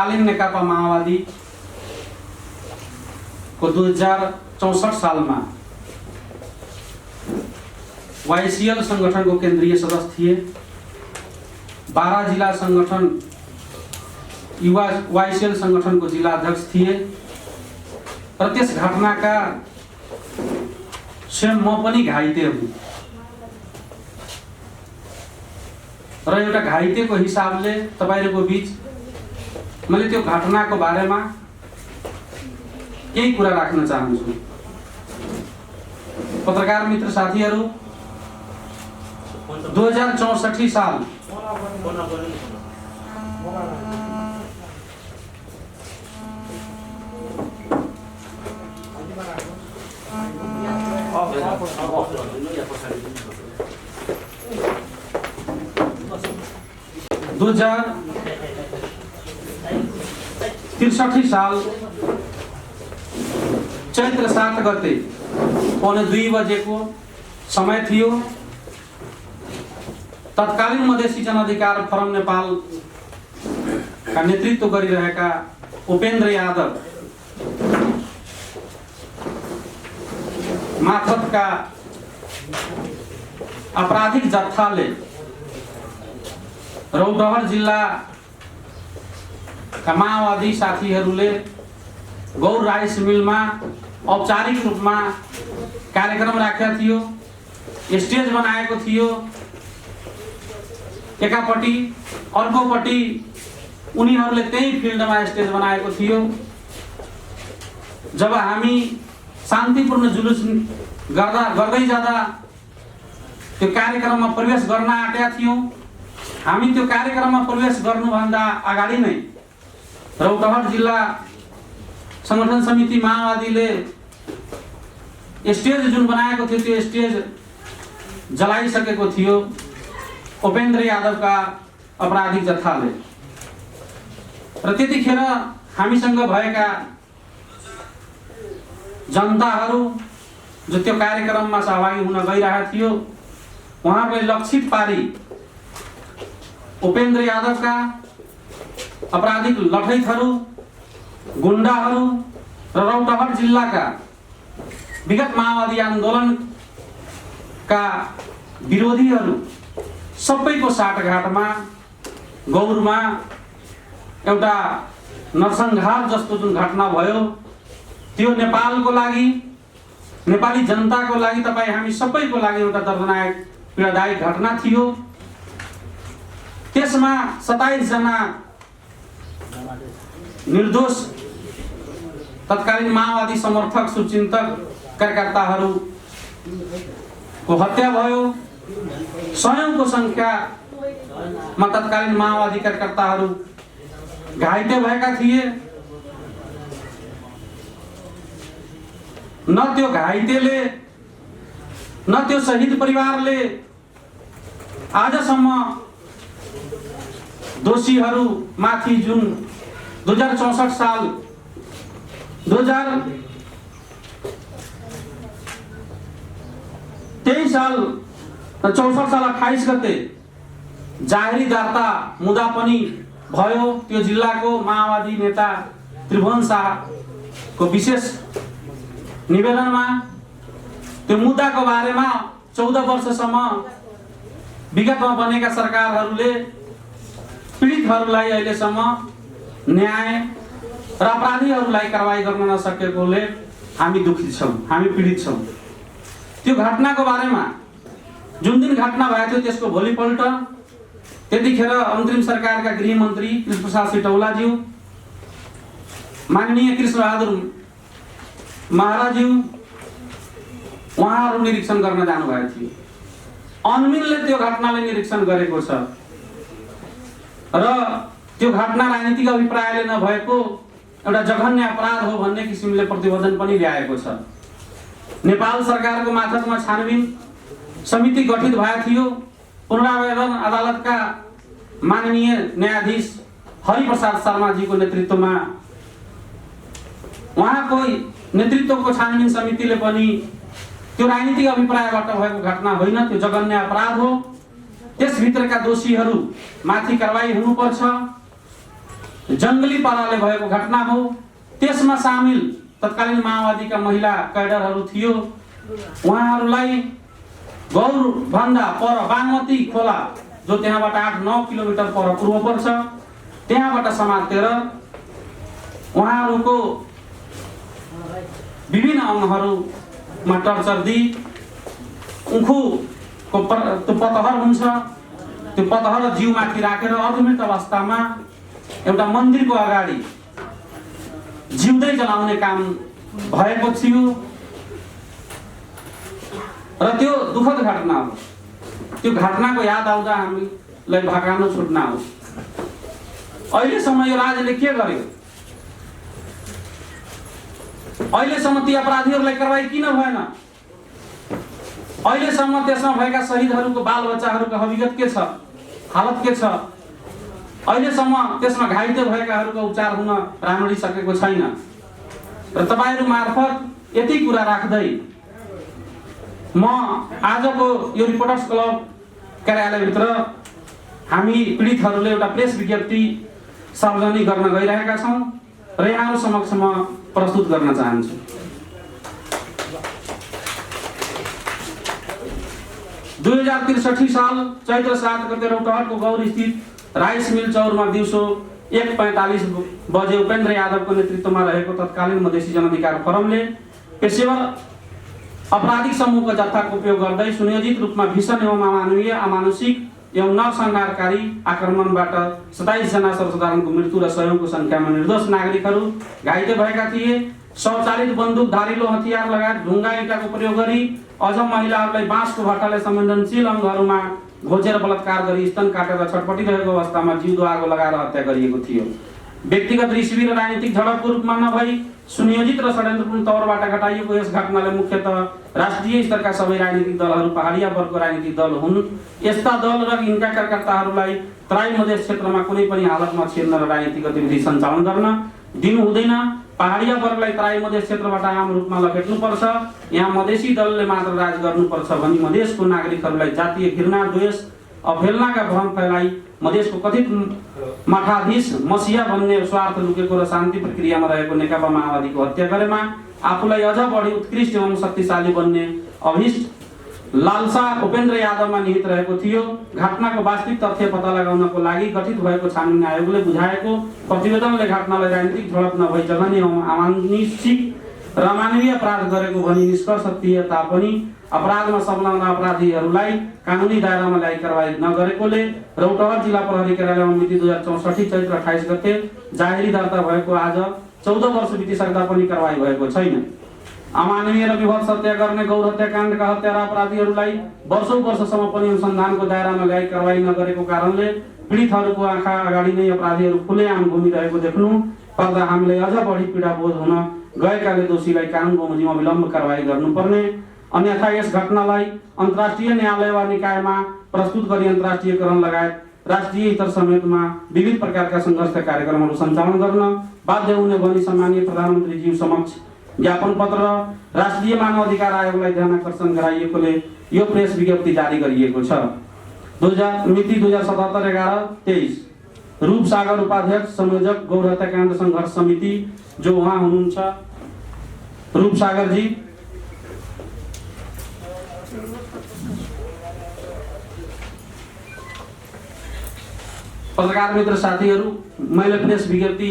तत्कालीन नेकपा माओवादी को 2064 साल में YCL संगठन को केंद्रीय सदस्य थिए। 12 जिला संगठन युवा YCL संगठन को जिला अध्यक्ष थिए र त्यस घटनाका स्वयं म पनि घाइते हुँ र एउटा घाइतेको हिसाबले तपाईहरुको बीच मैले त्यो घटनाको बारेमा केही कुरा राख्न चाहन्छु। पत्रकार मित्र साथीहरु, 2064 साल साल चैत्र 7 गते पौने 2 बजेको समय थियो। तत्कालीन मधेसी जनअधिकार फोरम नेपाल का नेतृत्व गरिरहेका उपेन्द्र यादव मार्फतका आपराधिक जत्थाले रौतहट जिल्ला का माओवादी साथीहरूले गौर राइस मिलमा औपचारिक रूपमा कार्यक्रम राखेको थियो, स्टेज बनाएको थियो। एकापट्टि अर्कोपट्टि उनीहरूले त्यही फिल्डमा स्टेज बनाएको थियो। जब हामी शान्तिपूर्ण जुलुस गर्दै जाँदा त्यो कार्यक्रममा प्रवेश गर्न आँटेका थियौं। हामी त्यो कार्यक्रममा प्रवेश गर्नुभन्दा अगाडि नै रौतहट जिल्ला संगठन समिति माओवादीले स्टेज जुन बनाएको थियो त्यो स्टेज जलाइसकेको थियो उपेन्द्र यादवका अपराधिक जत्थाले। र त्यतिखेर हामीसँग भएका जनताहरू जो त्यो कार्यक्रममा सहभागी हुन गइरहेको थियो उहाँहरूलाई लक्षित पारी उपेन्द्र यादवका अपराधिक लठैतहरू, गुण्डाहरू र रौतहट जिल्लाका विगत माओवादी आन्दोलनका विरोधीहरू सबैको साटघाटमा गौरमा एउटा नरसंहार जस्तो जुन घटना भयो त्यो नेपालको लागि, नेपाली जनताको लागि, तपाई हामी सबैको लागि एउटा दर्दनायक पीडादायक घटना थियो। त्यसमा 27 जना निर्दोष तत्कालीन माओवादी समर्थक, शुभचिन्तक, कार्यकर्ताहरू को हत्या भयो। सयौंको संख्यामा तत्कालीन माओवादी कार्यकर्ताहरू घाइते भएका थिए। न त्यो घाइतेले न त्यो शहीद परिवारले आजसम्म दोषीहरू माथि जुन 2064 साल 2023 साल 64 साल 28 गते जाहेरी दर्ता मुद्दा पनि भयो। त्यो जिल्लाको माओवादी नेता त्रिभुवन शाहको विशेष निवेदनमा त्यो मुद्दाको बारेमा 14 वर्षसम्म विगतमा बनेका सरकारहरूले पीडितहरूलाई अहिलेसम्म न्याय र अपराधीहरूलाई कारबाही गर्न नसकेकोले हामी दुखित छौं, हामी पीडित छौं। त्यो घटनाको बारेमा जुन दिन घटना भएको थियो त्यसको भोलिपल्ट त्यतिखेर अन्तरिम सरकारका गृह मन्त्री कृष्णप्रसाद सिटौलाज्यू, माननीय कृष्णबहादुर महाराजज्यू उहाँहरू निरीक्षण गर्न जानुभएको थियो। अनमिलले त्यो घटनाले निरीक्षण गरेको छ र त्यो घटना राजनीतिक अभिप्रायले नभएको एउटा जघन्य अपराध हो भन्ने किसिमले प्रतिवेदन पनि ल्याएको छ। नेपाल सरकारको मातहतमा छानबिन समिति गठित भएको थियो। पुनरावेदन अदालतका माननीय न्यायाधीश हरिप्रसाद शर्माजीको नेतृत्वमा उहाँको नेतृत्वको छानबिन समितिले पनि त्यो राजनीतिक अभिप्रायबाट भएको घटना होइन, त्यो जघन्य अपराध हो, त्यसभित्रका दोषीहरू माथि कारबाही हुनुपर्छ जंगली पाराले भएको घटना हो। त्यसमा सामेल तत्कालीन माओवादीका महिला कैडरहरू थियो। उहाँहरूलाई गौरभन्दा पर बागमती खोला जो त्यहाँबाट 8-9 किलोमिटर पर पूर्व पर्छ त्यहाँबाट समातेर उहाँहरूको विभिन्न अङ्गहरूमा टर्चर दिई उखुको त्यो पतहर हुन्छ त्यो पतहर जिउमाथि राखेर अधुमित अवस्थामा एउटा मन्दिरको अगाडि जिउँदै जलाउने काम भएको थियो र त्यो दुःखद घटना हो। त्यो घटनाको याद आउँदा हामीलाई भाकानो छुट्न आउँछ। अहिलेसम्म यो राज्यले के गर्यो? अहिलेसम्म ती अपराधीहरूलाई कारबाही किन भएन? अहिलेसम्म त्यसमा भएका शहीदहरूको बालबच्चाहरूको हकीकत के छ, हालत के छ? अहिलेसम्म त्यसमा घाइते भएकाहरूको उपचार हुन राम्ररी सकेको छैन। र तपाईहरु मार्फत यति कुरा राख्दै म आजको यो रिपोर्टर्स क्लब कार्यालयभित्र हामी पीडितहरूले एउटा प्रेस विज्ञप्ति सार्वजनिक गर्न गइरहेका छौं र यहाँहरु समक्ष म प्रस्तुत गर्न चाहन्छु। दुई 2063 साल चैत्र 7 गते रौतहटको गौर स्थित राइस मिल चौरमा दिउँसो 1:45 बजे उपेन्द्र यादवको नेतृत्वमा रहेको तत्कालीन मधेसी जनअधिकार फोरमले पेशेवर आपराधिक समूहको जत्थाको उपयोग गर्दै सुनियोजित रूपमा भीषण एवं अमानवीय, अमानुषिक एवं नरसंहारकारी आक्रमणबाट 27 जना सर्वसाधारणको मृत्यु र सयौंको संख्यामा निर्दोष नागरिकहरू घाइते भएका थिए। स्वचालित बन्दुक, धारिलो हतियार लगायत ढुङ्गा इँटाको प्रयोग गरी अझ महिलाहरूलाई बाँसको भट्टाले संवेदनशील अङ्गहरूमा घोचेर बलात्कार गरी स्तन काटेर छटपटिरहेको अवस्थामा जिउँदो आगो लगाएर हत्या गरिएको थियो। व्यक्तिगत रिसिभी र राजनीतिक झडपको रूपमा नभई सुनियोजित र षड्यन्त्रपूर्ण तौरबाट घटाइएको यस घटनाले मुख्यतः राष्ट्रिय स्तरका सबै राजनीतिक दलहरू पहाडिया वर्गको राजनीतिक दल हुन्। यस्ता दल र यिनका कार्यकर्ताहरूलाई तराई मधेस क्षेत्रमा कुनै पनि हालतमा छिर्न र राजनीतिक गतिविधि सञ्चालन गर्न दिनु हुँदैन। पहाडिया वर्गलाई तराई मधेस क्षेत्रबाट आम रूपमा लखेट्नुपर्छ। यहाँ मधेसी दलले मात्र राज गर्नुपर्छ भनी मधेसको नागरिकहरूलाई जातीय घृणा, द्वेष, अवहेलनाका भ्रम फैलाई मधेसको कथित मठाधीश मसिया बन्ने स्वार्थ लुकेको र शान्ति प्रक्रियामा रहेको नेकपा माओवादीको हत्या गरेमा आफूलाई अझ बढी उत्कृष्ट एवं शक्तिशाली बन्ने अभिष्ट लालसा उपेन्द्र यादवमा निहित रहेको थियो। घटनाको वास्तविक तथ्य पत्ता लगाउनको लागि गठित भएको छानबिन आयोगले बुझाएको प्रतिवेदनले घटनालाई राजनीतिक झडप नभई जघन्य एवं अमानुषिक र अमानवीय अपराध गरेको भनी निष्कर्ष दिए तापनि अपराधमा संलग्न अपराधीहरूलाई कानुनी दायरामा ल्याई कारबाही नगरेकोले रौतहट जिल्ला प्रहरी कार्यालयमा मिति 2064 चैत्र 28 गते जाहेरी दर्ता भएको आज 14 वर्ष बितिसक्दा पनि कारबाही भएको छैन। अमानवीय र विभत्स हत्या गर्ने गौर हत्याकाण्डका हत्यारा अपराधीहरूलाई वर्षौं वर्षसम्म पनि अनुसन्धानको दायरामा ल्याई कारबाही नगरेको कारणले पीडितहरूको आँखा अगाडि नै अपराधीहरू खुलेआम घुमिरहेको देख्नु पर्दा हामीलाई अझ बढी पीडा बोध हुन गएकाले दोषीलाई कानुन बमोजिममा विलम्ब कारबाही गर्नुपर्ने, अन्यथा यस घटनालाई अन्तर्राष्ट्रिय न्यायालय वा निकायमा प्रस्तुत गरी अन्तर्राष्ट्रियकरण लगायत राष्ट्रिय स्तर समेतमा विविध प्रकारका सङ्घर्षका कार्यक्रमहरू सञ्चालन गर्न बाध्य हुने भनी सम्माननीय प्रधानमन्त्रीज्यू समक्ष ज्ञापन पत्र राष्ट्रिय मानव अधिकार आयोगलाई ध्यानाकर्षण गराइएकोले यो प्रेस विज्ञप्ति जारी गरिएको छ। मिति 2077-11-23 रूपसागर उपाध्यक्ष संयोजक गौर हत्याकाण्ड सङ्घर्ष समिति जो उहाँ हुनुहुन्छ रूपसागर जी, पत्रकार मित्र साथीहरू, मैले प्रेस विज्ञप्ति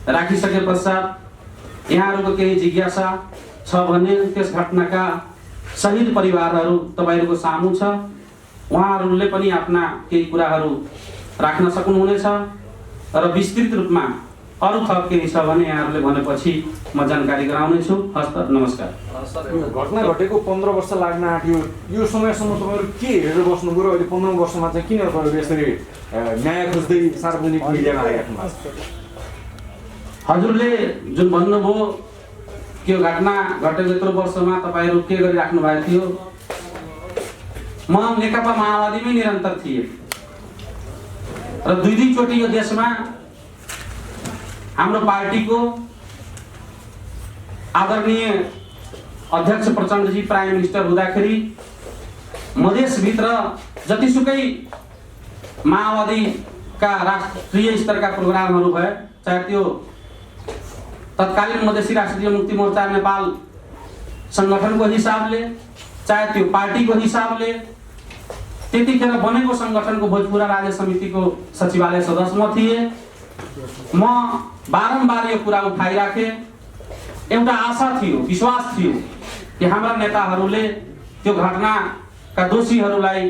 राखिसके पश्चात यहाँहरूको केही जिज्ञासा छ भने त्यस घटनाका शहीद परिवारहरू तपाईहरुको सामु छ। उहाँहरूले पनि आफ्ना केही कुराहरू राख्न सक्नुहुनेछ र विस्तृत रूपमा अरु थप केही छ भने यहाँहरूले भनेपछि म जानकारी गराउनेछु। हस्त नमस्कार। घटना घटेको 15 वर्ष लाग्न आँट्यो। यो समयसम्म तपाईहरु के हेरेर बस्नुभयो र अहिले 15 वर्षमा चाहिँ किन तपाईहरु यसरी न्याय खोज्दै सार्वजनिक मिडियामा आइराख्नु भएको छ? हजुरले जुन भन्नुभयो त्यो घटना घटेको यत्रो वर्षमा तपाईहरु के गरिराख्नु भएको थियो, म नेकपा माओवादीमै निरन्तर थिए र दुई चोटि यो देशमा हाम्रो पार्टीको आदरणीय अध्यक्ष प्रचण्डजी प्राइम मिनिस्टर हुँदाखेरि मधेसभित्र जतिसुकै माओवादीका राष्ट्रिय स्तरका प्रोग्रामहरू भए चाहे त्यो तत्कालीन मधेसी राष्ट्रिय मुक्ति मोर्चा नेपाल संगठनको हिसाबले, चाहे त्यो पार्टीको हिसाबले, त्यतिखेर बनेको संगठनको भोजपुरा राज्य समितिको सचिवालय सदस्य म थिए। म बारम्बार यो कुरा उठाइराखे। एउटा आशा थियो, विश्वास थियो कि हाम्रा नेताहरूले त्यो घटनाका दोषीहरूलाई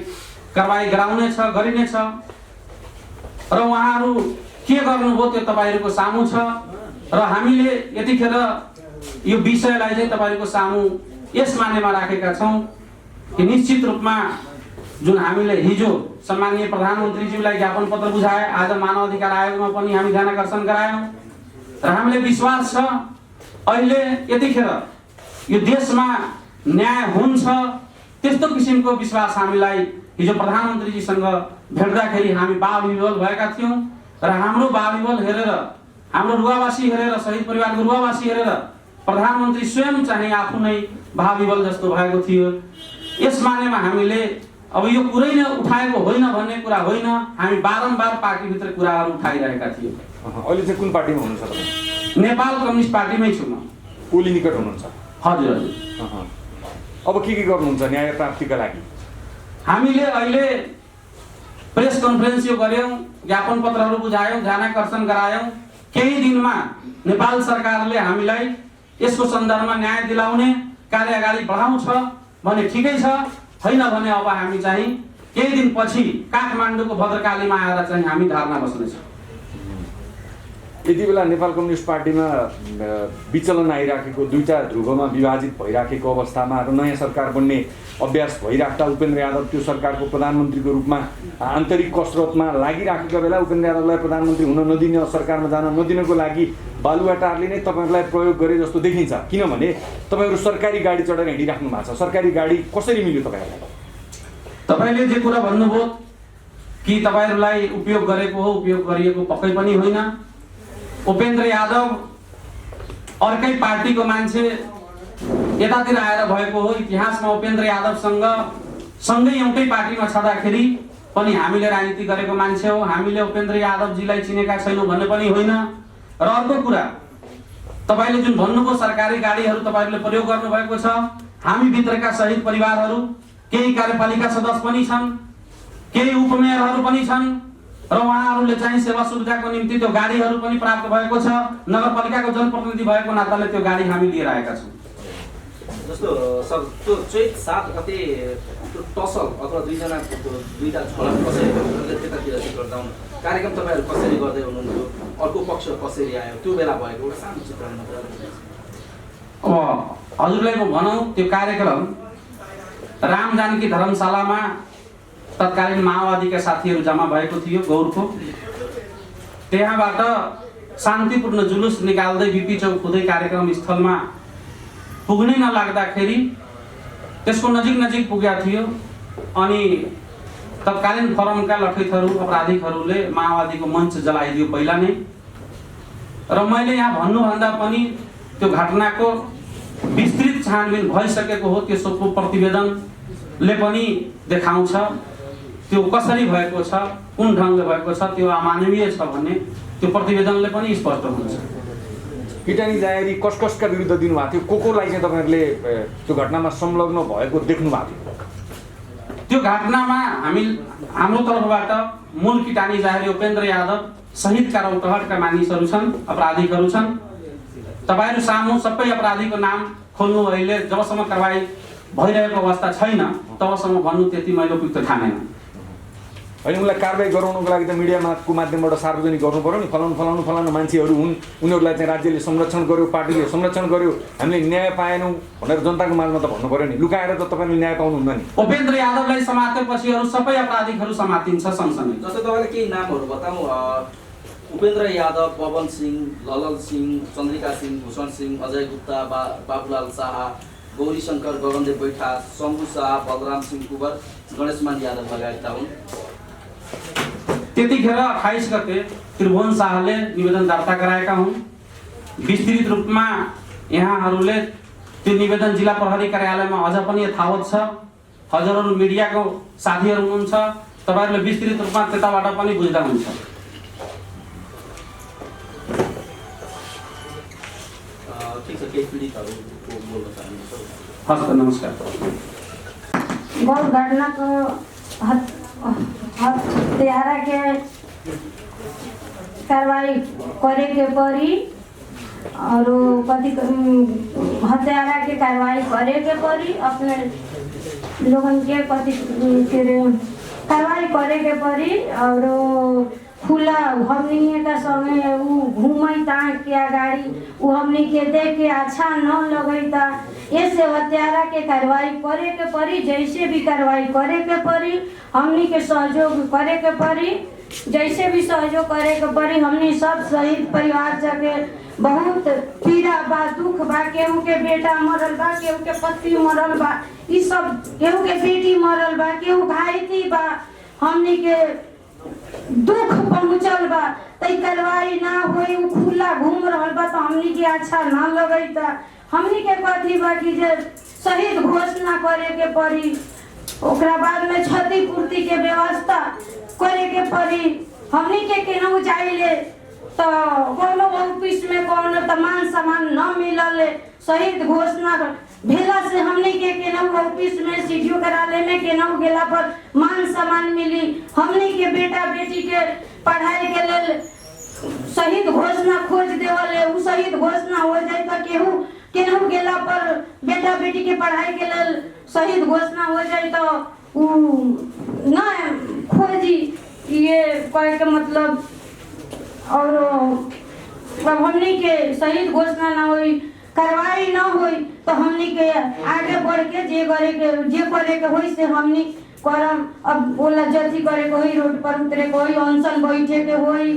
कारबाही गराउनेछ, गरिनेछ र उहाँहरू के गर्नुभयो त्यो तपाईहरुको सामु छ र हामीले यतिखेर यो विषयलाई चाहिँ तपाईहरुको सामु यस मानेमा राखेका छौं कि निश्चित रूपमा जुन हामीले हिजो सम्माननीय प्रधानमन्त्रीज्यूलाई ज्ञापन पत्र बुझाए, आज मानव अधिकार आयोगमा पनि हामी ध्यान आकर्षण गरायौं र हामीले विश्वास छ अहिले यतिखेर यो देशमा न्याय हुन्छ। त्यस्तो किसिमको विश्वास हामीलाई हिजो प्रधानमन्त्रीजीसँग भेट्दाखेरि हामी बालविवल भएका थियौं र हाम्रो बालविवल हेरेर, हाम्रो रुवावासी हेरेर, शहीद परिवारको रुवावासी हेरेर प्रधानमन्त्री स्वयं चाहिँ आफू नै भावविवल जस्तो भएको थियो। यस मानेमा हामीले अब यो कुरै नै उठाएको होइन भन्ने कुरा होइन, हामी बारम्बार पार्टीभित्र कुराहरू उठाइरहेका थियौं। अहिले चाहिँ कुन पार्टीमा हुनुहुन्छ तपाईँ? नेपाल कम्युनिस्ट पार्टीमै छु म। ओली निकट हुनुहुन्छ? हजुर हजुर। अब के गर्नुहुन्छ न्याय प्राप्तिका लागि? हामीले अहिले प्रेस कन्फरेन्स यो गर्यौं, ज्ञापन पत्रहरू बुझायौं, ध्यान आकर्षण गरायौं। केही दिनमा नेपाल सरकारले हामीलाई यसको सन्दर्भमा न्याय दिलाउने कार्य अगाडि बढाउँछ भने ठिकै छ, हैन भने अब हामी चाहिँ केही दिनपछि काठमाडौँको भद्रकालीमा आएर चाहिँ हामी धरना बस्नेछौँ। यति बेला नेपाल कम्युनिस्ट पार्टीमा विचलन आइराखेको, दुईटा ध्रुवमा विभाजित भइराखेको अवस्थामा र नयाँ सरकार बन्ने अभ्यास भइराख्दा उपेन्द्र यादव त्यो सरकारको प्रधानमन्त्रीको रूपमा आन्तरिक कसरतमा लागिराखेका बेला उपेन्द्र यादवलाई प्रधानमन्त्री हुन नदिने, सरकारमा जान नदिनको लागि बालुवाटारले नै तपाईहरुलाई प्रयोग गरे जस्तो देखिन्छ। किनभने तपाईहरु सरकारी गाडी चढेर हिँडिराख्नु भएको छ। सरकारी गाडी कसरी मिल्यो तपाईहरुलाई? तपाईले जे कुरा भन्नुभयो कि तपाईहरुलाई उपयोग गरेको हो, उपयोग गरिएको पक्कै पनि होइन। उपेन्द्र यादव अर्कै पार्टीको मान्छे यतातिर आएर भएको हो। इतिहासमा उपेन्द्र यादवसँग सँगै एउटै पार्टीमा छँदाखेरि पनि हामीले राजनीति गरेको मान्छे हो। हामीले उपेन्द्र यादवजीलाई चिनेका छैनौँ भन्ने पनि होइन। र अर्को कुरा तपाईले जुन भन्नुभयो सरकारी गाडीहरू तपाईहरुले प्रयोग गर्नुभएको छ, हामी भित्रका शहीद परिवारहरू, केही कार्यपालिका सदस्य पनि छन्, केही उपमेयरहरू पनि छन् र उहाँहरूले चाहिँ सेवा सुविधाको निम्ति त्यो गाडीहरू पनि प्राप्त भएको छ। नगरपालिकाको जनप्रतिनिधि भएको नाताले त्यो गाडी हामी लिएर आएका छौँ। जस्तो सर त्यो चैत 7 गते त्यो टसल अथवा दुईटा छोरा कसरी त्यतातिर गर्दाउन कार्यक्रम तपाईहरु कसरी गर्दै हुनुहुन्थ्यो, अर्को पक्ष कसरी आयो, त्यो बेला भएको एउटा सानो चित्रण मात्र। अब हजुरलाई म भनौं त्यो कार्यक्रम राम जानकी धर्मशालामा तत्कालीन माओवादीका साथीहरू जम्मा भएको थियो गौरको। त्यहाँबाट शान्तिपूर्ण जुलुस निकाल्दै बीपी चौक हुँदै कार्यक्रम स्थलमा पुग्नै नलाग्दाखेरि त्यसको नजिक पुगेका थियो। अनि तत्कालीन फोरमका लठैतहरू अपराधिकहरूले माओवादीको मञ्च जलाइदियो पहिला नै। र मैले यहाँ भन्नुभन्दा पनि त्यो घटनाको विस्तृत छानबिन भइसकेको हो। त्यसको प्रतिवेदनले पनि देखाउँछ त्यो कसरी भएको छ, कुन ढंगले भएको छ, त्यो अमानवीय छ भन्ने त्यो प्रतिवेदनले पनि स्पष्ट हुन्छ। किटानी जाहेरी कसका विरुद्ध दिनुभएको थियो? कोलाई चाहिँ तपाईहरुले त्यो घटनामा संलग्न भएको देख्नु भएको थियो? त्यो घटनामा हाम्रो तर्फबाट मूल किटानी जाहेरी उपेन्द्र यादव सहितका रौतहटका मानिसहरू छन्, अपराधीहरू छन्। तपाईहरु सामु सबै अपराधीको नाम खोल्नु अहिले जबसम्म कारबाही भइरहेको अवस्था छैन तबसम्म भन्नु त्यति मैले उपयुक्त ठानेन। होइन, उनलाई कारबाही गराउनको लागि त मिडियाको माध्यमबाट सार्वजनिक गर्नु पर्यो नि। फलानु मान्छेहरू हुन्, उनीहरूलाई चाहिँ राज्यले संरक्षण गर्यो, पार्टीले संरक्षण गर्यो, हामीले न्याय पाएनौँ भनेर जनताको माझमा त भन्नु पर्यो नि। लुकाएर त तपाईले न्याय पाउनुहुन्न नि। उपेन्द्र यादवलाई समातेपछि अरु सबै अपराधीहरू समातिन्छ सँगसँगै। जस्तो तपाईले केही नामहरू बताउँ। उपेन्द्र यादव, पवन सिंह, ललन सिंह, चन्द्रिका सिंह, भूषण सिंह, अजय गुप्ता, बाबुलाल शाह, गौरी शंकर, गगनदेव बैठा, शम्भु शाह, बलराम सिंह कुबर, गणेशमान यादव लगायतका हुन्। त्यतिखेर 28 गते त्रिभुवन शाहले निवेदन दर्ता गराएका हुन्। विस्तृत रूपमा यहाँहरूले त्यो निवेदन जिल्ला प्रहरी कार्यालयमा अझ पनि यथावत छ। हजुरहरू मिडियाको साथीहरू हुनुहुन्छ, तपाईहरुले विस्तृत रूपमा त्यताबाट पनि बुझ्दा हुन्छ। पीडितहरूको बोल्न चाहनुहुन्छ? हस् त, नमस्कार। गौ घटना को हत्यारा के कार्रवाई करे के पड़ी और कथी हत्यारा के कार्रवाई करे के पड़ी, अपने लोगन के कथी कार्रवाई करे के पड़ी और खुला हमनी का समय उ घूमता क्या गाड़ी उ हमनी के देख के अच्छा न लगता, ऐसे हत्यारा के कार्रवाई करे के पड़ी, जैसे भी कार्रवाई करे के पड़ी, हमनी के सहयोग करे के पड़ी, जैसे भी सहयोग करे के पड़ी। हमनी सब शहीद परिवार जगे बहुत पीड़ा बा, दुख बा, केहू के बेटा मरल बा, केहू के पति मरल बा, ई सब केहू के बेटी मरल बा, केहू घायल बा, हमनी के दुख पहुँचल बा। तई कार्रवाई ना होई, उ खुला घूम रहल बा, तो हमनी के अच्छा ना लगता। हमनी के कथी बा कि जे शहीद घोषणा करे के पड़ी, ओकरा बाद में क्षतिपूर्ति के व्यवस्था करे के पड़ी। हमनी के केनहू जाइले तो कोनो ऑफिस में कोनो तो मान सम्मान न मिलल, शहीद घोषणा भेला से हमनी के केनहू ऑफिस में सीडीओ कार्यालय में केनहू गेला पर मान सम्मान मिली। हमनी के बेटा बेटी के पढ़ाई के लेल शहीद घोषणा खोज देवले, उ शहीद घोषणा हो जाए तो केनहू गेला पर बेटा बेटी के पढ़ाई के लेल शहीद घोषणा हो जाए तो उ न खोजी, ये कहे के मतलब। और अब हमनी के शहीद घोषणा ना होई, कार्रवाई ना होई, तो हमनी के आगे बढ़ के जे करे के होई से हमनी करम। अब बोला जथी करे के होई, रोड पर उतरे के होई, अनशन बैठे के होई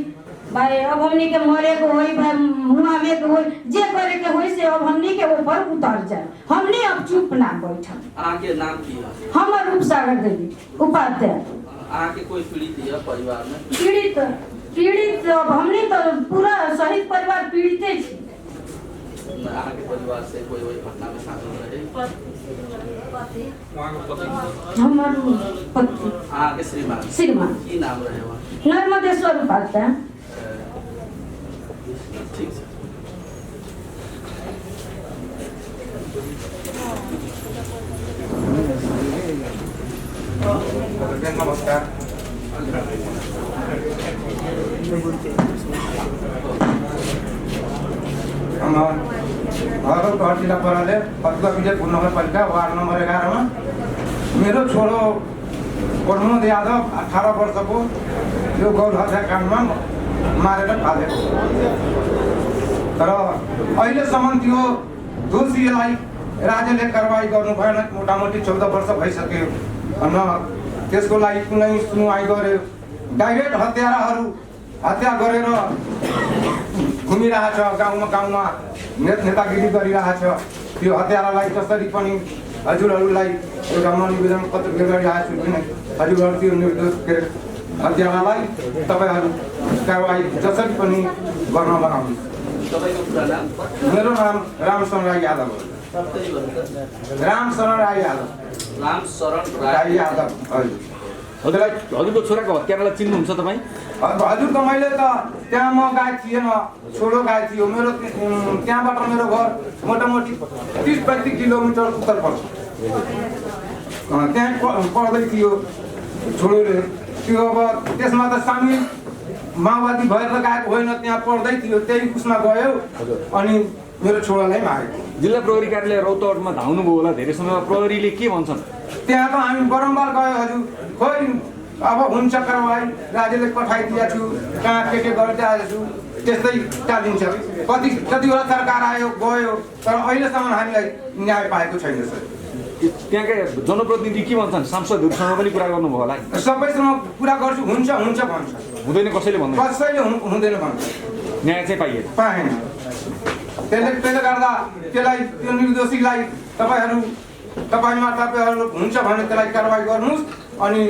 भाई, अब हमनी के मरे के होई भाई, मुँह में के होई, जे करे के होई से अब हमनी के ऊपर उतर जाए। हमनी अब चुप ना बैठम। आके नाम की है? हमर रूपसागर देवी उपाध्याय। आके कोई पीड़ित है परिवार में? पीड़ित अब हमनी तो पूरा शहीद परिवार पीड़िते छी। आके परिवार से कोई घटना में शामिल रहे? हमर पति आके श्रीमान की नाम रहे वहाँ? नर्मदेश्वर उपाध्याय। ठीक है। नमस्कार। घर तहसील पराले फतुआ विजयपुर नगरपालिका वार्ड नंबर 11 में मेरो छोरो प्रमोद यादव 18 वर्षको यो गौर हत्याकाण्डमा मारेर फालेको, तर अहिलेसम्म त्यो दोषीलाई राज्यले कारबाही गर्नु भएन। मोटामोटी 14 वर्ष भइसक्यो, न त्यसको लागि कुनै सुनवाई गर्यो। डाइरेक्ट हत्याराहरू हत्या गरेर घुमिरहेछ, गाउँमा नेतागिरी गरिरहेछ। त्यो हत्यारालाई जसरी पनि हजुरहरूलाई एउटा म निवेदन पत्र गरिरहेको छु किन हजुरहरू त्यो निर्दोष के हत्यारालाई तपाईँहरू कारवाही जसरी पनि गर्न बनाउनु। तपाईँको पुरा नाम? मेरो नाम रामशरण राई यादव हो। रामशरण राई यादव। रामशरण राई यादव। हजुर। हजुरको छोराको हत्यारालाई चिन्नुहुन्छ तपाईँ? हजुर त मैले त त्यहाँ म गएको थिएन, छोरो गएको थियो। मेरो त्यहाँबाट मेरो घर मोटामोटी 30-35 किलोमिटर उत्तर पर्छ। त्यहाँ पढ्दै थियो छोरोले। त्यो अब त्यसमा त सामेल माओवादी भएर गएको होइन, त्यहाँ पढ्दै थियो, त्यही उसमा गयो अनि मेरो छोरालाई मारे। जिल्ला प्रहरी कार्यालय रौतहटमा धाउनुभयो होला धेरै समयमा, प्रहरीले के भन्छन्? त्यहाँ त हामी बारम्बार गयो हजुर, खोइ अब हुन्छ कारवाही, राज्यले पठाइदिएको छु, कहाँ के गरिदिएको छु, त्यस्तै चालिन्छ। कतिवटा सरकार आयो गयो, तर अहिलेसम्म हामीलाई न्याय पाएको छैन सर। त्यहाँका जनप्रतिनिधि के भन्छन्? सांसदहरूसँग पनि कुरा गर्नुभयो होला? सबैसँग कुरा गर्छु, हुन्छ भन्छ, हुँदैन कसैले भन्दैन? कसैले हुँदैन भन्छ, न्याय चाहिँ पाएन। त्यसले गर्दा त्यसलाई त्यो निर्दोषीलाई तपाईँहरू हुन्छ भने त्यसलाई कारवाही गर्नुहोस्, अनि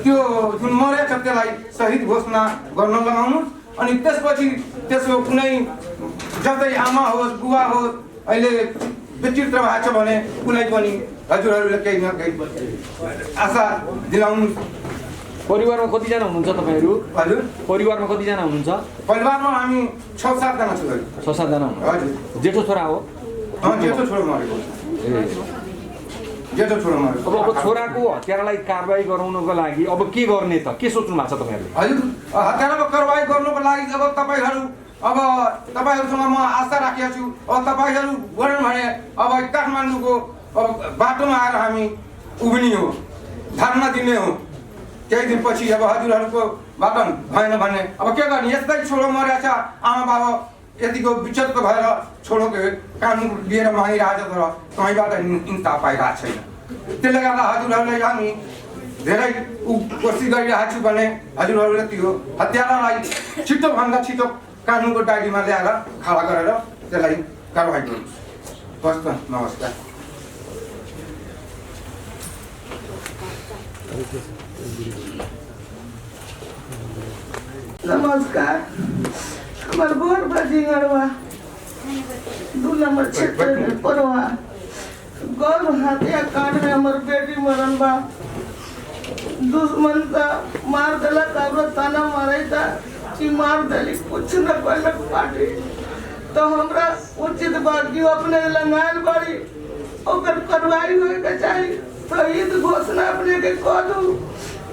त्यो जुन मरेछ त्यसलाई शहीद घोषणा गर्न लगाउनुहोस्। अनि त्यसपछि त्यसको कुनै जस्तै आमा होस् बुवा होस् अहिले विचित्र भएको छ भने कुनै पनि हजुरहरूले केही न केही आशा दिलाउनु। परिवारमा कतिजना हुनुहुन्छ तपाईँहरू? हजुर, परिवारमा कतिजना हुनुहुन्छ? परिवारमा हामी 6-7 जना छौँ। 6-7 जना। हजुर। जेठो छोरा हो? जेठो छोरो मरेको जेठो छोरो मरेको अब छोराको हत्यारालाई कारबाही गराउनको लागि अब के गर्ने त के सोच्नु भएको छ तपाईँहरूले हजुर हत्याराको कारबाही गर्नुको लागि अब तपाईँहरूसँग म आशा राखेको छु अब तपाईँहरू गऱ्यौँ भने अब काठमाडौँको अब बाटोमा आएर हामी उभिने हो धर्ना दिने हो केही दिनपछि अब हजुरहरूको बाटो भएन भने अब के गर्ने यस्तै छोरो मरेछ आमा बाबा यतिको विचलित भएर छोरोको कानुन लिएर मागिरहेको छ तर कहीँबाट इन्साफ पाइरहेको छैन त्यसले गर्दा हजुरहरूले हामी धेरै कोसिस गरिरहेको छु भने हजुरहरूले त्यो हत्यारालाई छिटोभन्दा छिटो कानुनको डायरीमा ल्याएर खडा गरेर त्यसलाई कारवाही गर्नुहोस् हस् त नमस्कार नमस्कार हमार घर बजिंगरवा 2 नंबर क्षेत्र में पड़वा गौर हत्या कांड में हमार बेटी मरन बा दुश्मन का मार देला काबरा ताना मारे था कि मार देली कुछ न कोई पार्टी तो हमरा उचित बात की अपने लंगाल बाड़ी ओकर कार्रवाई होए के चाहिए शहीद घोषणा अपने के कह दू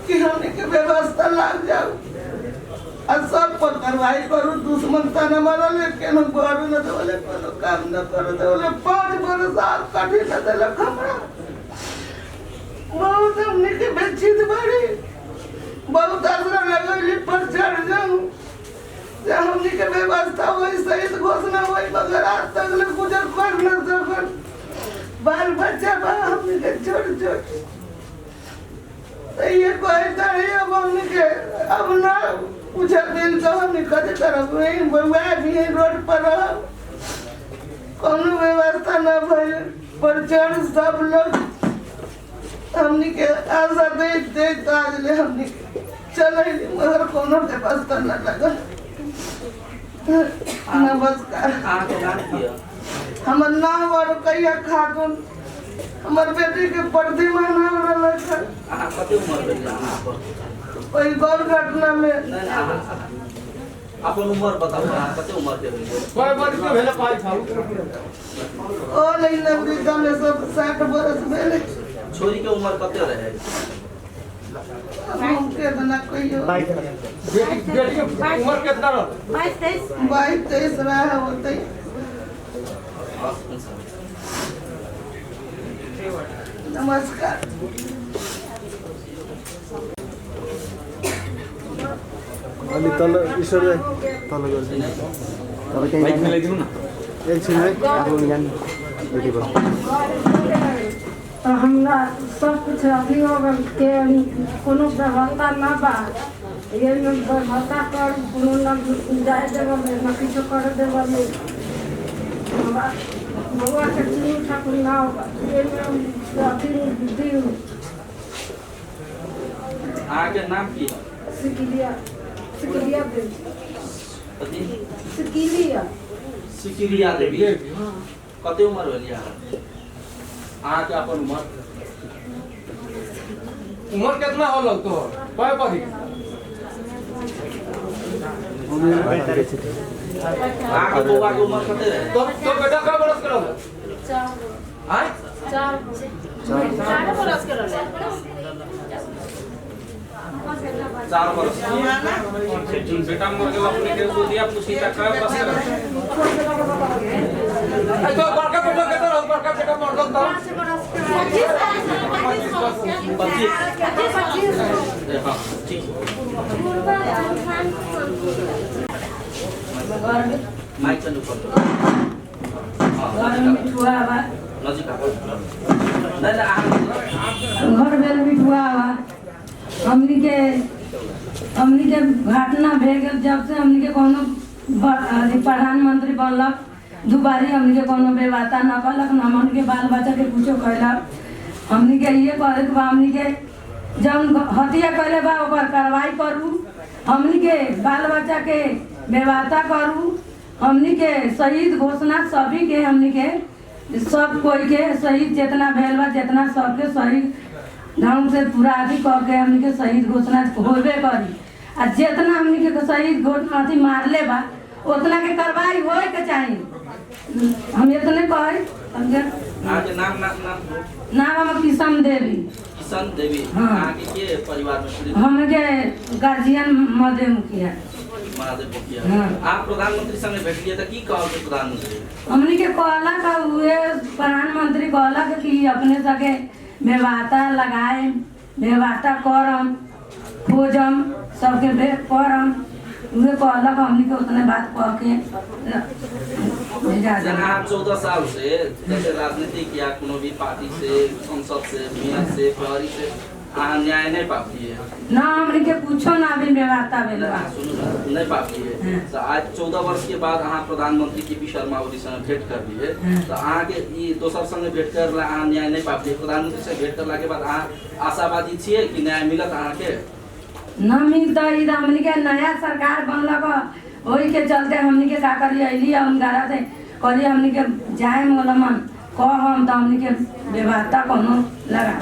कि हमने के व्यवस्था लाग जाओ और सब पर कार्रवाई करू दुश्मन ताना मारले केनो घर न देले कोनो काम न कर देले 5 बरस आप काटी न देले हमरा बहुत हमने के बेचित बाड़ी बहुत आसरा लगैली पर चढ़ जाऊं जे हमने के व्यवस्था होई शहीद घोषणा होई मगर आज तक ले गुजर कर न सकल बाल बच्चा बा हमने के छोड़ ये कोई तरी अब हमने के अब ना पूछा दिन तो हमने कदे तरफ नहीं बुआ भी रोड पर कोनो व्यवस्था न भइल पर चढ़ सब लोग हमने के आशा देख आज ले हमने चले मगर कोनो व्यवस्था न लगा नमस्कार हमर नाम और कैया खातून हमर बेटी के प्रतिमा नाम रहल है कते उम्र भेल कोई गौर घटना में अपन उम्र बताओ कते उम्र के भेल कोई बात के भेले पाई खाऊ ओ नहीं नवरीता में सब 60 बरस भेले छोरी के उम्र कते रहे हम के बना कोई बेटी के उम्र कितना रह 22-23 रहा होते नमस्कार अलि तल ईश्वर तल गरिदिनु बाइक मिलाइदिनु न एकछिन है आफ्नो ज्ञान बेटी भयो तो हमरा सब कुछ अभी हो गल के कोनो व्यवस्था ना बा ये में व्यवस्था कर कोनो ना जाए देव में ना किछो कर देव में भगवा के तीन ठाकुर ना होगा ये में अभी दी आगे नाम की है सिकिलिया देवी कति सिकिलिया देवी कते उम्र भेल आके अपन उम्र कितना हो लग तो कोई पड़ी आके बउआ के उम्र कते रहे तो बेटा का बरस करो 4 बरस के रहले 4 बरस बेटा मर गेल अपने के दिया पुसीता का बस तो बड़का बेटा केतना रह बड़का बेटा मर गल तो 25 माइक चालू कर दो नजीक आओ घर बेल बिठुआ हमनी के घटना भेल गेल जब से हमनी के कोनो प्रधानमंत्री बनलक दुबारी हमनी के कोनो व्यवस्था न कलक न हमनी के बाल बच्चा के कुछो कहलक हमनी के ये करे के हमनी के जब हत्या कैले बा ओकर कार्रवाई करू हमनी के बाल बच्चा के व्यवस्था करू हमनी के शहीद घोषणा सभी के हमनी के सब कोई के शहीद जितना भेल बा जितना सबके शहीद ढंग से पूरा आदि कह के हमनी के शहीद घोषणा होबे करी आ जितना हमनी के शहीद घोषणा मारले बा उतना के कार्रवाई होए के चाहिए हम इतने कहे अहाँके नाम नाम हम किशन देवी। किशन देवी। हाँ। अहाँके के परिवार में पीड़ित हमके गार्जियन मधे मुखिया। महादेव मुखिया। हाँ। आप प्रधानमंत्री संगे भेटिए त की कहल के प्रधानमंत्री? हमनी के कहला का हुए प्रधानमंत्री कहला कि अपने सके व्यवस्था लगाए, व्यवस्था करम, खोजम, सबके करम। उहे कहला हमनी के उतने बात कह के भेजा जन आप 14 साल से जैसे राजनीतिक या कोनो भी पार्टी से, संसद से, मियाद से, प्रहरी से अहाँ न्याय नहीं पाती है ना, हमनी के कुछो ना भी व्यवस्था भेलवा। सुनू नहीं पाती है। तो आज 14 वर्ष के बाद अहाँ प्रधानमंत्री केपी शर्मा ओली संगे भेंट कर लिए तो अहाँ के ई दोसर संगे भेंट करला अहाँ न्याय नहीं पाती। प्रधानमंत्री से भेंट करला के बाद अहाँ आशावादी छिए कि न्याय मिलत अहाँ के? न मिलता इधर हमनी के नया सरकार बनलक वही के चलते हमनी के का करी अइली हम घर से करी हमनी के जाए मोलमन कहम त हमनी के व्यवस्था कोनो लगा।